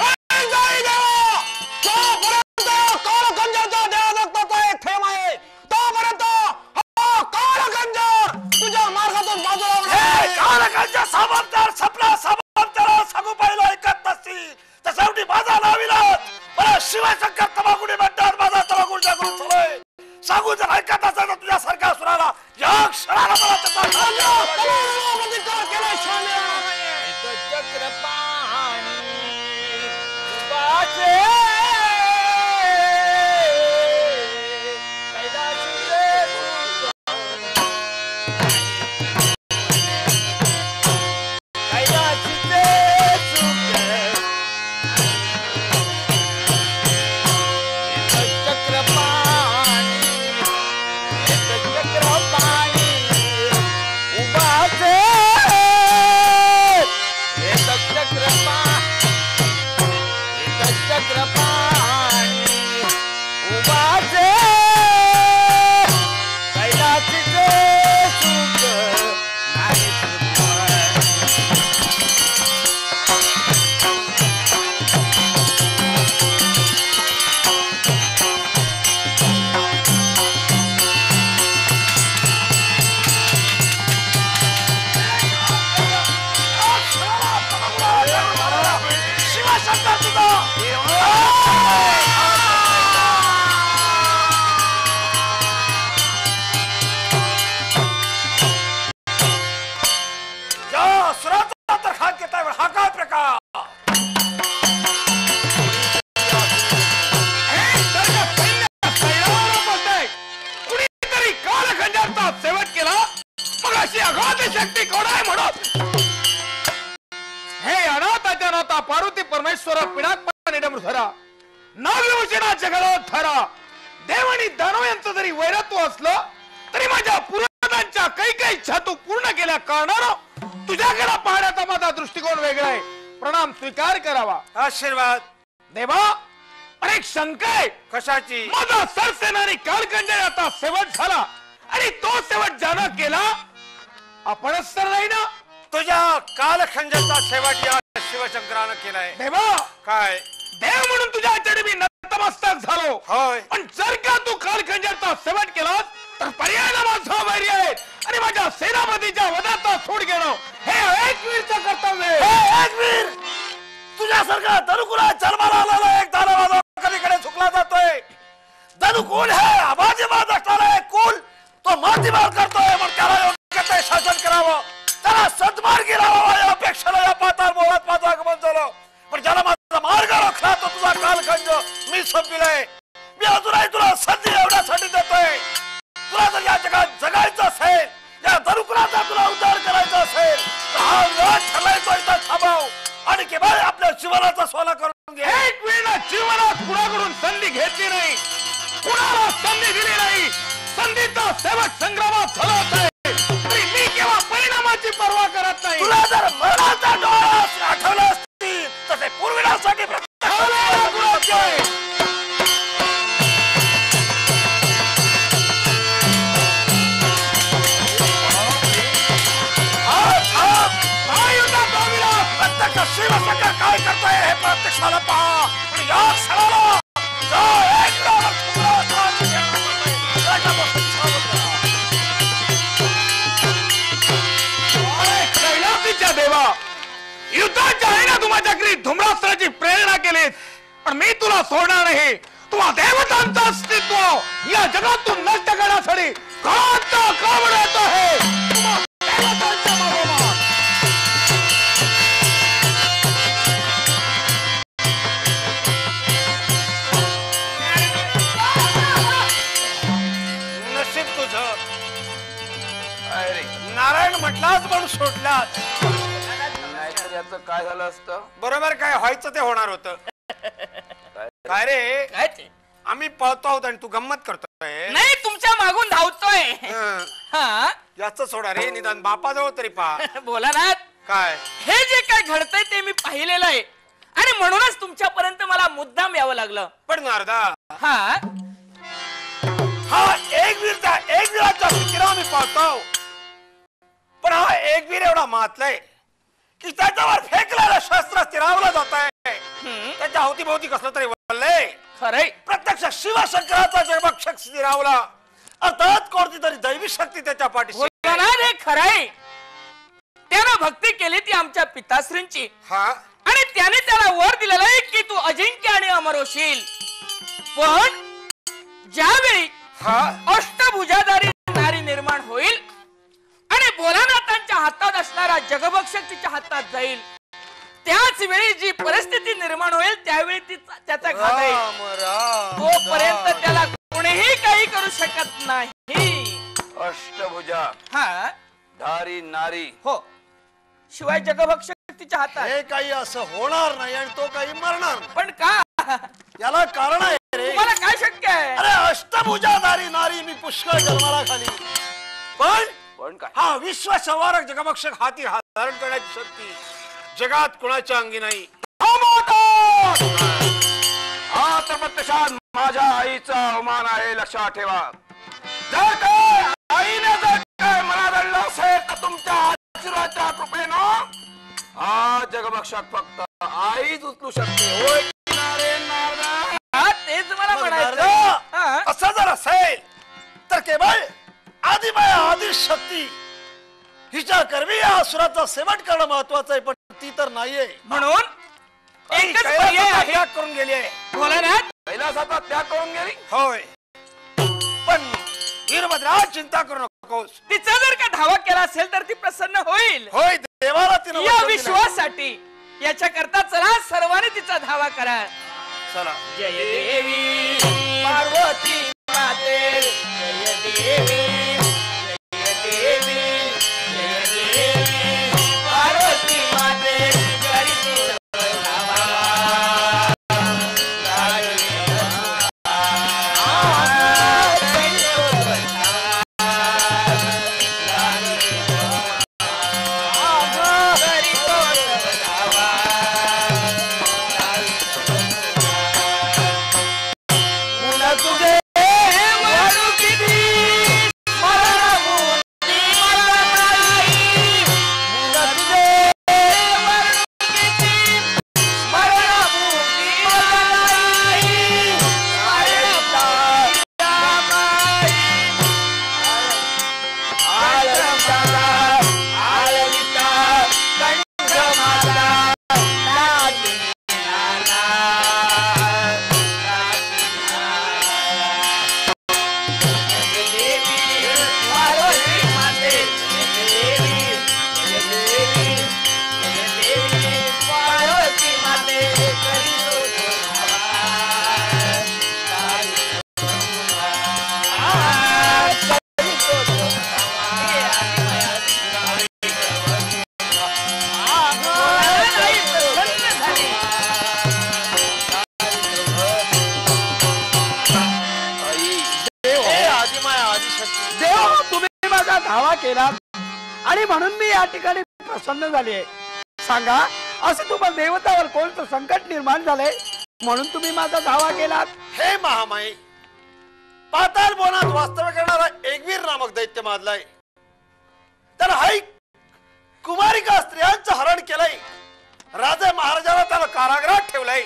कालखंजरच्या देवदत्ताचा एक थेंब आहे, तोपर्यंत हा कालखंजर तुझ्या मार्गातून बाजूला. कालखंजर सामंतर सपना सामंतर सांगू पाहिलं ऐकत नसतील तर शेवटी माझा नाविला मला शिवशंकर तमाकुडी म्हणतात. माझा तमाकुडी जागृत झालोय. सांगू जर ऐकत असेल तर तुझ्यासारख्या सुराला या क्षणाला मला पार्वती परमेश्वर पिणाक निडमधरा नागविमोचनाच्या गळोत्थरा देव आणि दानव यांचं जरी वैरत्व असलं तरी माझ्या पुराणांच्या काही काही इच्छा तू पूर्ण केल्या कारणानं तुझ्याकडे पाहण्याचा माझा दृष्टिकोन वेगळा आहे. प्रणाम स्वीकार करावा. आशीर्वाद देवा. अनेक शंका आहे. कशाची? माझा सरसेनानी कालखंजर आता शेवट झाला आणि तो शेवट ज्यानं केला आपणच तर नाही ना. तुझ्या कालखंडाचा शेवट या शिवशंकरानं केलाय. देवा, काय देव म्हणून तुझ्या चरणी मी नतमस्तक झालो. होय. पण जर का तू कालखंडाचा शेवट केलास तर पर्यायाला माझा वैरी आहे आणि माझ्या सेनापतीच्या वधाचा सूड घेणं हे एकवीरचं कर्तव्य आहे. एकवीर, तुझ्यासारखा धनुकुला जन्माला आलेला एक दानवाला कधीकडे झुकला जातोय. धनुकुल हे आबाजीबाद असणारा एक कुल तो मातीबार करतोय. मग त्याला योग्य ते शासन करावं, त्याला सद्मार्गी लावावा या अपेक्षेला या पाताळ मोहात माझं आगमन झालं. पण ज्याला माझा मार्ग रोखला तो तुझा कालखंड मी संपविलाय. मी अजूनही तुला संधी एवढ्यासाठी देतोय. तुला जर या जगात जगायचं असेल, या धनुकुलाचा तुला उद्धार करायचा असेल तर हा वेळ ठरलाय तो इथं थांबव आणि केवळ आपल्या जीवनाचा सोला करून घे. एक वेळा जीवनात कुणाकडून संधी घेतली नाही, कुणाला संधी दिली नाही. संधीचा सेवक संग्रामात झाला आहे तरी मी केव्हा परिणामाची पर्वा करत नाही. तुला जर मरणाचा डोळा आठवला असतील तर ते पूर्वीसाठी प्रत्यक्ष शिवशंकर काय करतोय हे प्रत्यक्षाला पहा. पण या क्षणाला जो एक रावण तुला त्रास देतोय, त्याच्यापासून सावध राहा. कैलासीच्या देवा, युद्धाच्या आहे ना तू माझ्याकडे धुम्रास्त्राची प्रेरणा केलीस, पण मी तुला सोडणार नाही. तुला देवतांचं अस्तित्व या जगातून नष्ट करण्यासाठी कोणता कावड येत आहे. तुम्हा देवतांच्या मागोमाग नशीब तुझं. अरे नारायण म्हटलाच म्हणून सोडलाच. नाहीतर याचं काय झालं असतं. बरोबर काय व्हायचं ते होणार होतं. काय रे, काय ते आम्ही पळतो आहोत आणि तू गंमत करतोय. नाही, तुमच्या मागून धावतोय. हं. हा याच सोडा रे, निदान बापाजवळ तरी पहा. बोला ना. काय हे जे काय घडतंय ते मी पाहिलेलं आहे आणि म्हणूनच तुमच्यापर्यंत मला मुद्दाम यावं लागलं. पण नारदा, हा हा एकवीराचा फिकिरा आम्ही पाहतो. पण हा एकवीर एवढा मातलाय की त्याच्यावर फेकलेलं शस्त्र स्थिरावलं जात आहे. त्याच्या अवतीभोवती कसलं तरी वळलंय. खरंय. प्रत्यक्ष शिवशंकराचा जगभक्षक स्थिरावला. अर्थात कोणती तरी दैवी शक्ती त्याच्या पाठीशी. हे खरंय. त्यानं भक्ती केली ती आमच्या पिताश्रींची हा आणि त्याने त्याला वर दिलेला आहे की तू अजिंक्य आणि अमर होशील. पण ज्यावेळी हा अष्टभुजाधारी नारी निर्माण होईल आणि भोलानाथांच्या हातात असणारा जगभक्षक तिच्या हातात जाईल, त्याच वेळी जी परिस्थिती निर्माण होईल त्यावेळी त्याचा घात येईल. तोपर्यंत त्याला कोणीही काही करू शकत नाही. अष्टभुजा हा धारी नारी, हो, शिवाय जगभक्षक तिच्या हातात. हे काही असं होणार नाही आणि तो काही मरणार नाही. पण का? याला कारण आहे रे. तुम्हाला काय शक्य आहे? अरे अष्टभुजाधारी नारी मी पुष्कळ जन्माला खाली, पण काय हा विश्वसंवारक जगभक्षक हाती धारण करण्याची शक्ती जगात कुणाच्या अंगी नाही. हा तर प्रत्यक्षात माझ्या आईचा अवमान आहे, लक्षात ठेवा. जर काय आईने जर काय मला दडलं असेल तर तुमच्या आशीर्वादाच्या कृपेनं हा जगभक्षक फक्त आईच उचलू शकते. होय हा, तेच मला म्हणायचं. हा. असं जर असेल तर केवळ आदिमाया आदी शक्ती हिच्या कर्मी या असुराचा सेवट करणं महत्वाचं आहे. पण ती तर नाहीये. म्हणून एकच पर्याय आहे. त्याग करून गेली आहे. भोलानाथ, कैलासाचा त्याग करून गेली. होय, पण वीरभद्रा चिंता करू नकोस. तिचा जर का धावा केला असेल तर ती प्रसन्न होईल. होय, देवाला तिने या वचन दिलंय. विश्वासाठी याच्या करता चला सर्वांनी तिचा धावा करा. चला. जय देवी पार्वती माते, जय देवी, जय देवी, जय देवी पार्वती माते, करी तू धावा. तुझे वाढू किती या ठिकाणी प्रसन्न झाली आहे. सांगा, असं तुम्हाला देवतावर कोणतं संकट निर्माण झालंय म्हणून तुम्ही माझा धावा केलात? हे महामाई, पाताळ बोनात वास्तव्य करणारा एकवीर नामक दैत्य माजलाय. त्याला हाई कुमारिका स्त्रियांचं हरण केलंय. राजे महाराजाला त्याला कारागृहात ठेवलंय.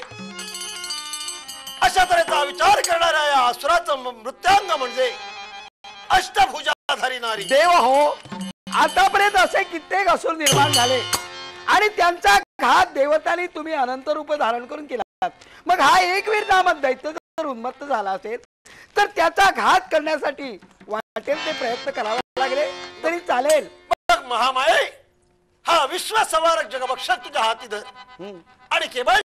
अशा तऱ्हेचा विचार करणाऱ्या या असुराचं मृत्यांग म्हणजे अष्टभुजाधारी नारी. देव हो, आतापर्यंत असे कित्येक असुर निर्माण झाले आणि त्यांचा घात देवतांनी तुम्ही अनंत रूप धारण करून केला. मग हा एकवीर नामक दैत्य जर उन्मत्त झाला असेल तर त्याचा घात करण्यासाठी वाटेल ते प्रयत्न करावे लागले तरी चालेल. मग महामाये, हा विश्वसंवारक जगभक्षक तुझ्या हाती धर आणि केवळ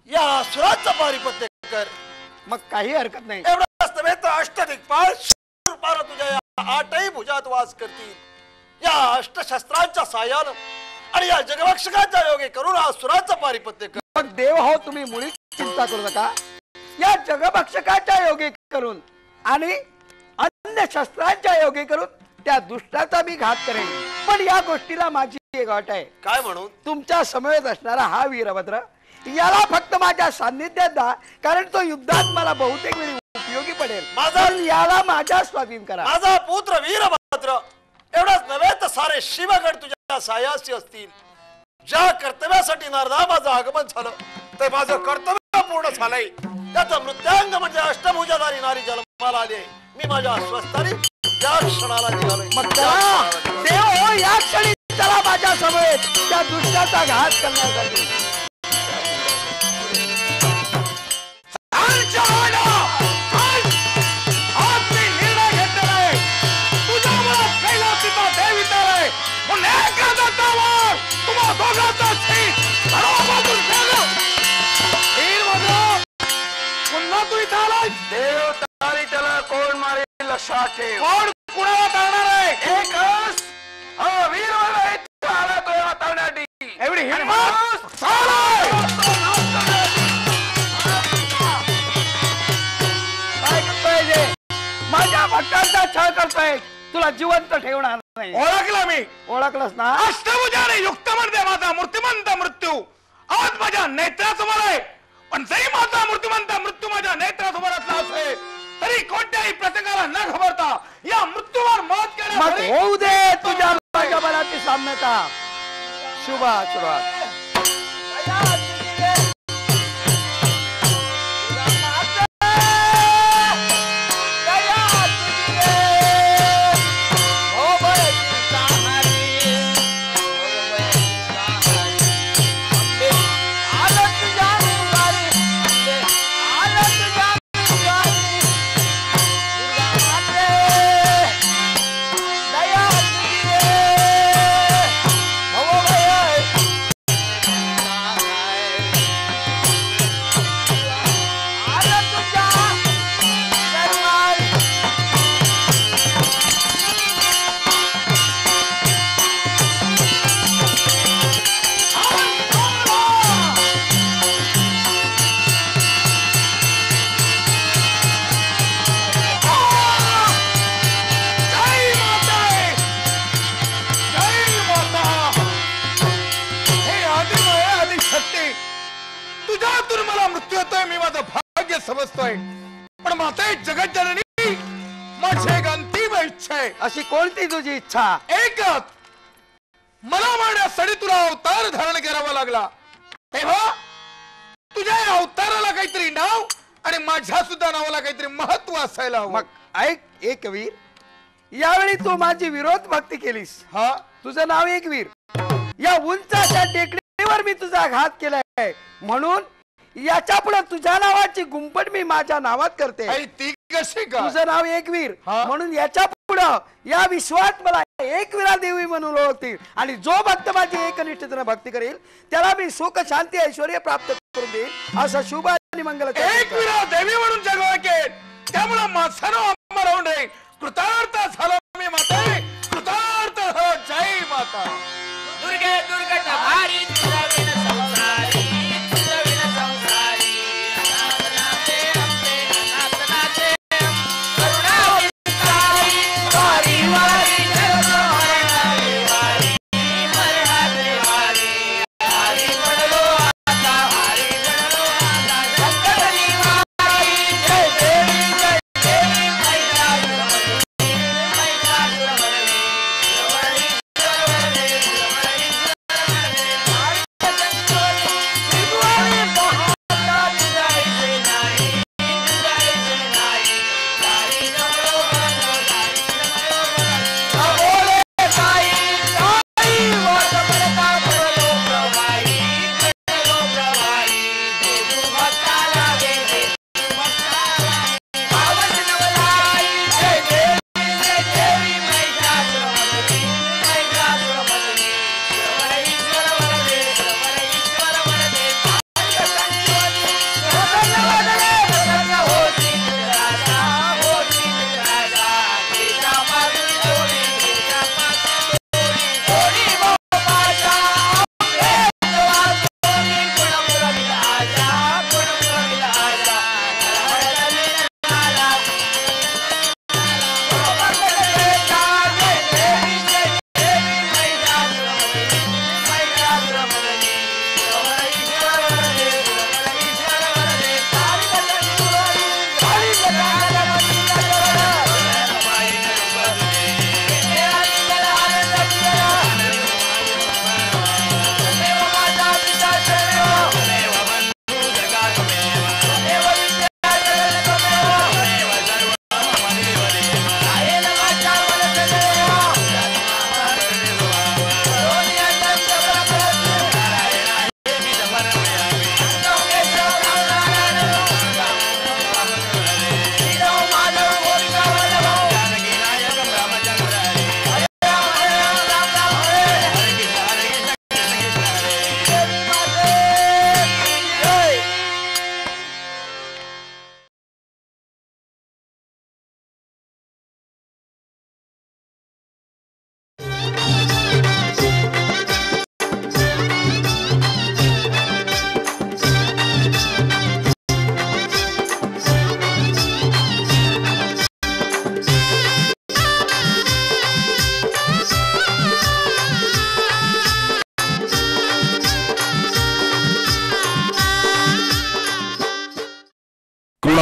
या असुराचा पारिपत्य कर. मग काही हरकत नाही. एवढंच नव्हे तर अष्टदिक्पाल शूरपार तुझ्या या आठही भुजात वास करतील. या अष्टशस्त्रांच्या साह्यानं आणि या जगभक्षकांच्या योगे करून असुराचं पारिपत्य कर. मग देव हो, तुम्ही मुळीच चिंता करू नका. या जगभक्षकाच्या योगे करून आणि अन्य शस्त्रांच्या योगे करून त्या दुष्टाचा मी घात करेन. पण या गोष्टीला माझी एक अट आहे. काय म्हणून? तुमच्या समवेत असणारा हा वीरभद्र याला फक्त माझ्या सान्निध्यात द्या, कारण तो युद्धात मला बहुतेक वेळी उपयोगी पडेल. याला माझ्या स्वाधीन करा. माझा पुत्र वीरभद्र एवढाच नव्हे तर सारे शिवगड तुझ्या सायासी असतील. ज्या कर्तव्यासाठी नारदा माझं आगमन झालं ते माझं कर्तव्य पूर्ण झालंय. त्याचं मृत्यांग म्हणजे अष्टभुजाधारी नारी जन्माला आली. मी माझ्या स्वस्थानी या क्षणाला निघालोय. मग चला देव हो, या क्षणी चला माझ्या समवेत त्या दुष्टाचा घात करण्यासाठी. देव तारी त्याला कोण मारेल लक्षात ठेव. कोण कुणाला करणार आहे? एकच हा वीरभद्र इथे आला तो हाताळण्यासाठी. एवढी हिंमत काय करतोय? माझ्या भक्तांचा छळ करतोय. तुला जिवंत ठेवणार नाही. ओळखला मी. ओळखलंस ना? अष्टभुजाने युक्त म्हणते माझा मूर्तिमंत मृत्यू आज माझ्या नेत्रासमोर आहे. पण जरी माझा मूर्तिमंत मृत्यू माझ्या नेत्रासमोर असला असेल तरी कोणत्याही प्रसंगाला न घाबरता या मृत्यूवर मात मग करण्यासाठी होऊ दे तुझ्या माझ्या बलाची साम्यता. शुभ आशीर्वाद. समजतोय. पण माता जगत जननी माझी एक अंतिम इच्छा आहे. अशी कोणती तुझी इच्छा? एकच, मला मारण्यासाठी तुला अवतार धारण करावा लागला तेव्हा तुझ्या अवताराला काहीतरी नाव आणि माझ्या सुद्धा नावाला काहीतरी महत्व असायला हवं. मग ऐक एकवीर, यावेळी तू माझी विरोध भक्ती केलीस. हा, तुझं नाव एकवीर. या उंच अशा टेकडीवर मी तुझा घात केलाय म्हणून याच्या पुढे तुझ्या नावाची गुंफट मी माझ्या नावात करते. ती कशी का? तुझं नाव एकवीर म्हणून याच्या पुढे या विश्वात मला एकवीरा देवी म्हणून ओळखतील आणि जो भक्त माझी एकनिष्ठतेने भक्ती करेल त्याला मी सुख शांती ऐश्वर्य प्राप्त करून देईल असं शुभ आणि मंगल. एकवीरा देवी म्हणून जग ओळखेल त्यामुळे माझं नाव अमर होऊन राहील. कृतार्थ झालो मी माता, कृतार्थ झालो. जय माता. दुर्गे दुर्गट भारी तुझा विण संसारी, तुझा विण संसारी. अनाथनाथे आमचे, अनाथनाथे करुणाविकारी, वारी वारी जगमोहनारी वारी.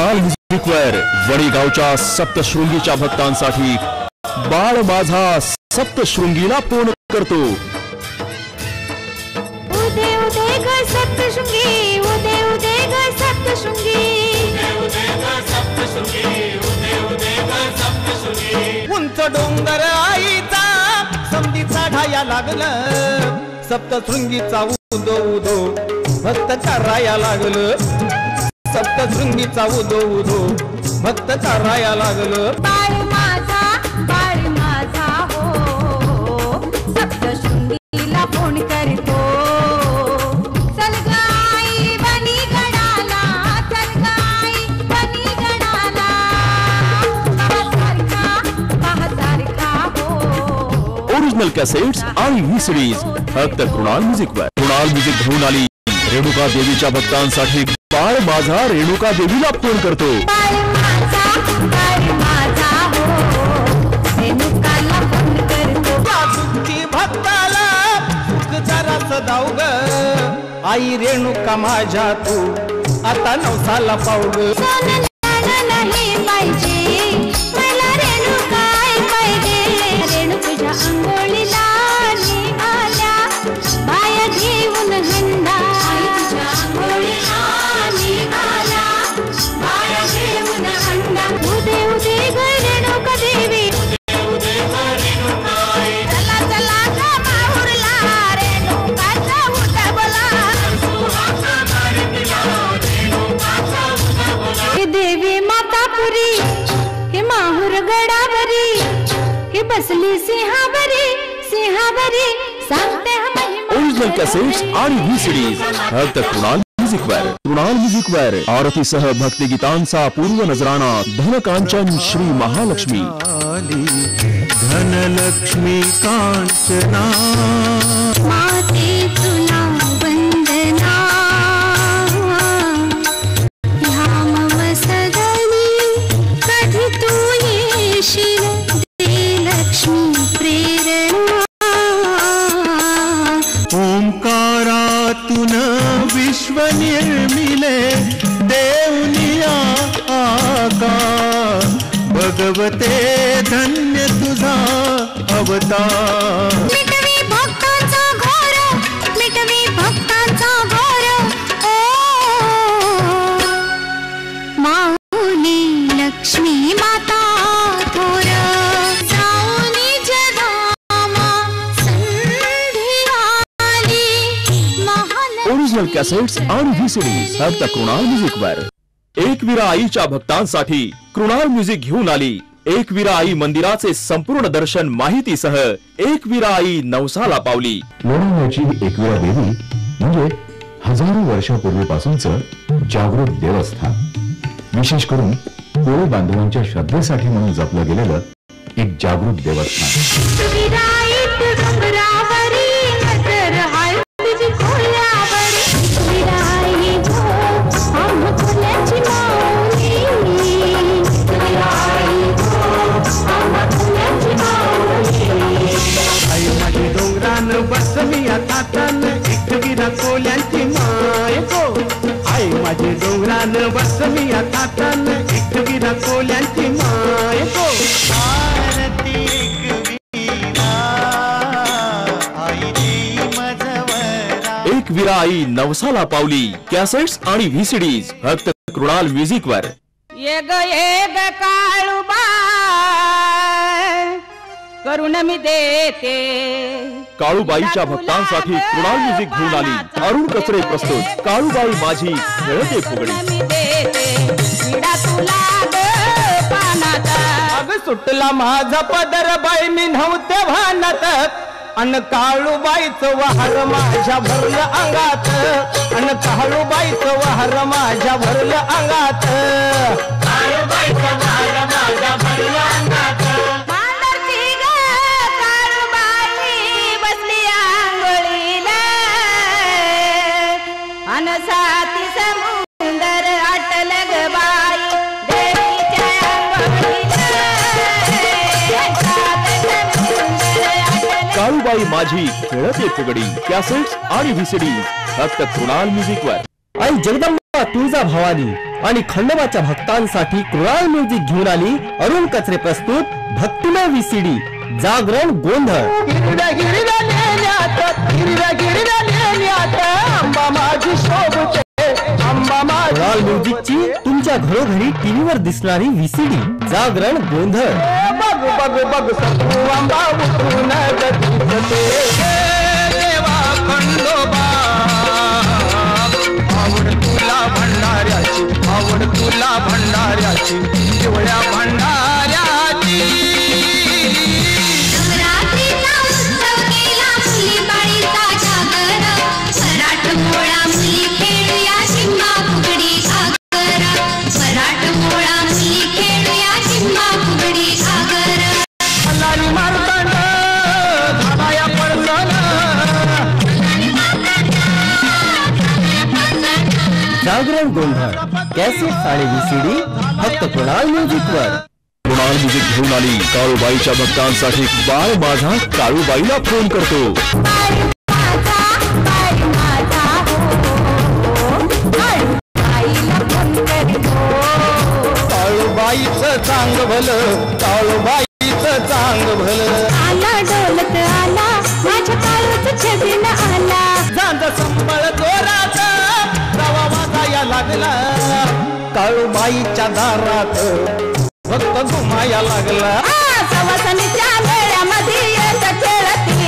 कृणाल म्युझिकवर वडीगावच्या सप्तशृंगीच्या भक्तांसाठी बाळ माझा सप्तशृंगीला फोन करतो. उदे उदे ग सप्तशृंगी, उदे उदे ग सप्तशृंगी, उंच डोंगर आईचा समधीचा ढाया लागलं, सप्तशृंगीचा उदो उदो भक्त कराया लागलं, सप्तशृंगीचा उदो उदो भक्त कराया लागलं. बाळ माझा हो सप्तशृंगीला फोन करतो. चल गाई बनी गडाला, चल गाई बनी गडाला, पाहसारखा हो. ओरिजिनल कॅसेट्स आणि व्हीसीडीज फक्त कृणाल म्युझिकवर. कृणाल म्युझिक घेऊन आली रेणुका देवीच्या भक्तांसाठी बाळ माझा रेणुका देवीला फोन करतो. बाळ माझा हो रेणुकाला फोन करतो. सुखी भक्ताला सुख जरास दाऊ ग, आई रेणुका माझ्या तू आता नवसाला पाऊ ग. सोनं नाही पाहिजे मला रेणुकाय पाहिजे. रेणू तुझ्या अंघोळीला निघाल्या बाया घेऊन हंडा, तुझ्या अंघोळीला निघाल्या बाया घेऊन हंडा. उदे उदे ग रेणुका देवी, चला चला ग माहुरला रेणुकाचा उठबला. हे देवी मातापुरी, हे माहुर गडावरी, हे बसली सिंहावरी सिंहावरी, सांगते हा महिमा. ओरिजिनल कॅसेट्स आणि व्हीसीडीज फक्त कृणाल म्युझिकवर. कृणाल म्युझिकवर आरतीसह भक्तिगीतांचा पूर्व नजराणा धनकांचन श्री महालक्ष्मी. धनलक्ष्मी कांचना माते तुला वंदना, ह्या मम सदनी कधी तू येशील दे लक्ष्मी प्रेरणा. ओंकारातून विश्व निर्मिले देवनिया आकार, भगवते धन्य तुझा अवतार. मिटवी भक्तांचा घोर, मिटवी भक्तांचा घोर, ओ माऊली लक्ष्मी माता थोर. जाऊनी जगामा संधी आली महालक्ष्मी. ओरिजिनल कॅसेट्स आणि व्हीसीडीज फक्त कृणाल म्युझिकवर. एकविरा आईच्या भक्तांसाठी कृणाल म्युझिक घेऊन आली एकविरा आई मंदिराचे संपूर्ण दर्शन माहितीसह एकविरा आई नवसाला पावली. लोणावळ्याची एकविरा देवी म्हणजे हजारो वर्षापूर्वीपासूनच जागृत देवस्थान. विशेष करून कोळी बांधवांच्या श्रद्धेसाठी म्हणून जपलं गेलेलं एक जागृत देवस्थान. विराईत डोंगरावरी नजर हाय तुझी खोल्यावरी. विराई गो आम खोल्याची माऊली. विराई गो आम खोल्याची माऊली. आई माझी डोंगरान बसमी आता तन एकविरा कोल्यांची माय गो. आई माझी डोंगरान बसमी आता तन एकविरा कोल्यांची माय गो. आरती एकविरा आई देई मजवरा. एकविरा आई नवसाला पावली. कॅसेट्स आणि व्हीसीडीज फक्त कृणाल म्युझिकवर. ये ग काळूबा करून मी देते. काळूबाईच्या भक्तांसाठी कृणाल म्युझिक घेऊन आली अरुण कचरे प्रस्तुत काळूबाई माझी खेळते फुगडी. मी देते विडा तुला ग पानात. अग सुटला माझा पदर बाई मी नव्हते भानात, अन काळूबाईचं वहार माझ्या भरलं अंगात, अन काळूबाईचं वहार माझ्या भरलं अंगात. काळूबाईचं वहार माझ्या भरलं अंगात. मांडरची ग काळूबाई बसली आंघोळीला, अन साती समुंदर आटल ग बाई देवीच्या आंघोळीला. काळूबाई माझी खेळते फुगडी. कॅसेट्स आणि व्हीसीडीज फक्त कृणाल म्युझिकवर. आई जगदंबा तुळजा भवानी आणि खंडोबाच्या भक्तांसाठी कृणाल म्युझिक घेऊन आली अरुण कचरे प्रस्तुत भक्तिमय व्हीसीडी जागरण गोंधळ. हिरव्या हिरव्या लेण्यात आंबा माझी शोभते आंबा माझी. कृणाल म्युझिकची तुमच्या घरोघरी टीव्हीवर दिसणारी व्हीसीडी जागरण गोंधळ. बघ बघ बघ सखू आंबा उतरून दिसते देवा खंडोबा. आवड तुला भंडाऱ्याची आवड तुला भंडाऱ्याची पिवळ्या भंडाऱ्याची. नवरात्रीचा उत्सव केला मुली बाळीचा जागर मराठमोळा मुली खेळूया चिम्मा फुगडी घागर मराठमोळा मुली खेळूया चिम्मा फुगडी घागर. मल्हारी मार्तंड धाबाया पडसन. जागरण गोंधळ कॅसेट आणि व्हीसीडी फक्त कृणाल म्युझिक वर. कृणाल म्युझिक घेऊन आली काळूबाईच्या भक्तांसाठी बाळ माझा काळूबाईला फोन करतो. काळूबाईचं चांग भलं काळूबाईचं चांग भलं. आला डोलत आला माझ्या काळूच छबिन आला. झांज संबळ जोरात रवा वाजाया लागला. काळूबाईच्या दारात भक्त घुमाया लागला. सवासनीच्या मेळ्यामध्ये येत खेळती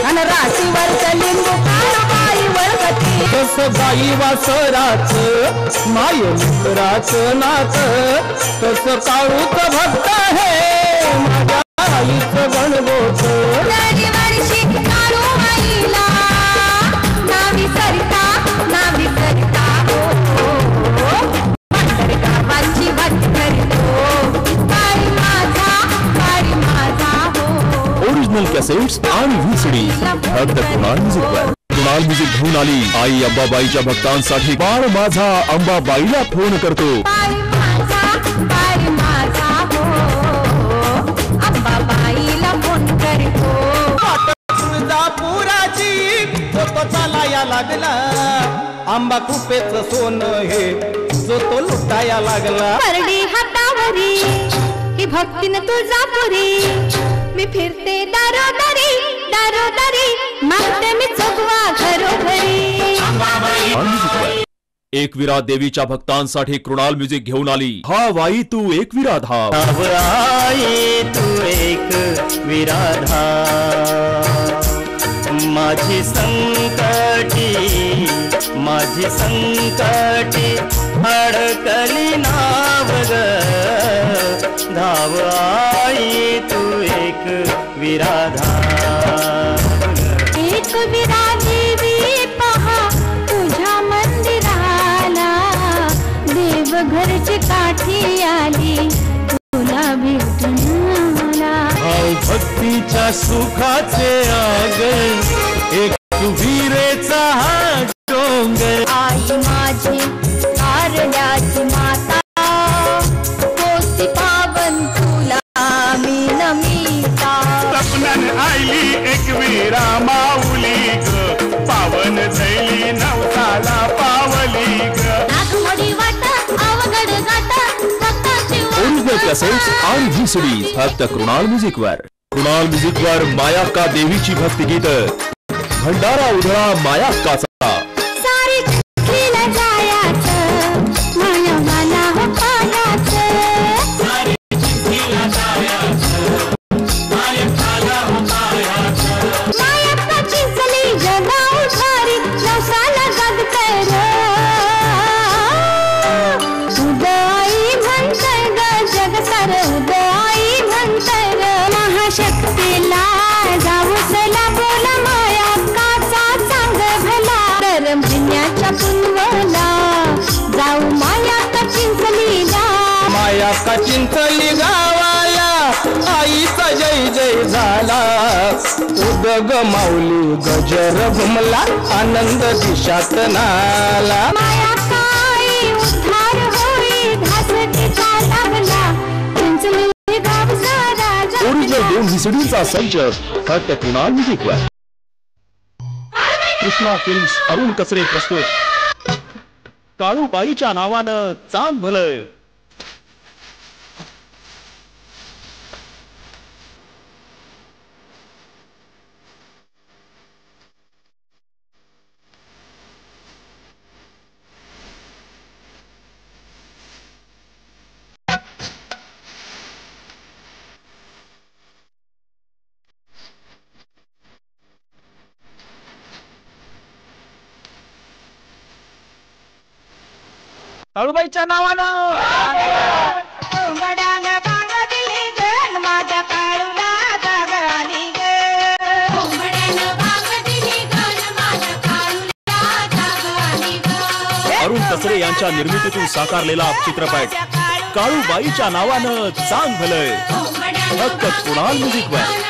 आणि राशीवर लिंबू काळूबाई वळगती. कस बाई वासराच माय मित्राच नात तस काळूच भक्त आहे माझ्या आईचं गणगोत. दरी वर्षी काळूबाईला नावी सरिता हो पंढर गावाची वाट करतो काळी माझा हो. ओरिजिनल कॅसेट्स आणि व्हीसीडी फक्त कृणाल म्युझिक वर. कृणाल म्युझिक घेऊन आली आई अंबाबाईच्या भक्तांसाठी बाळ माझा अंबाबाईला फोन करतो. काळी माझा हो अंबाबाईला फोन करतो. तुळजापुराची तो चालाया लागला. आंबा कुपेच सोनं हे जो तो लुटाया लागला. करडी हातावरी ही भक्तीन तुळजापुरी मी फिरते दारोदारी मागते मी चोगवा घरोघरी. कृणाल म्युझिक वर. एकविरा देवीच्या भक्तांसाठी कृणाल म्युझिक घेऊन आली हा वाई तू एकविरा धाव. आई तू एक विराधा माझी संकटी अडकली नाव ग धाव आई तू एक विराधा. एक विरा देवी पहा तुझ्या मंदिराला देवघरची काठी आली तुला भेटण्याला. भक्तीच्या सुखाचे आगर एक विरेचा हा डोंगर. आई माझी कारल्याची माता होती पावन तुला मी नमिता. सपनान आईली एक वीरा माऊली ग पावन झैली नवसाला पावली ग. नागमोडी वाट अवघड गाठ भक्ताची ओरिजिनल कॅसेट्स आणि व्हीसीडी फक्त कृणाल म्युझिक वर. कृणाल म्युझिक वर मायाक्का देवीची भक्तिगीत भंडारा उधळा मायाक्काचा. सारी चिठ्ठीला जायाचं माया मला हो पायाचं. मायक्का चिंचली जगा उठारी नवसाला जगतय र. उदय म्हणतय ग जग सार उदय म्हणतय र. महाशक्तीला जाऊसला बोल मायक्काचा सांग भला. तर महिन्याच्या पुनवला जाऊ मायक्का चिंचलीला. माया का चिंचली गावाला आईचा जय जय झाला. उदग माऊली गजर घुमला आनंद दिशात नाला. मायक्का आई उद्धार होई घासटीचा लागला चिंचली गावचा राजा. ओरिजिनल दोन व्हीसीडीचा संच फक्त कृणाल म्युझिक वर. कृष्णा फिल्म्स अरुण कचरे प्रस्तुत काळूबाईच्या नावानं चांग भलं. काळूबाईच्या नावानं घोंगड्यानं बांग दिली ग माझ्या काळूला जाग आली ग. घोंगड्यानं बांग दिली ग माझ्या काळूला जाग आली ग. अरुण तसरे यांच्या निर्मितीतून साकारलेला चित्रपट काळूबाईच्या नावानं चांग भलं. फक्त कुणाल म्युझिक वर.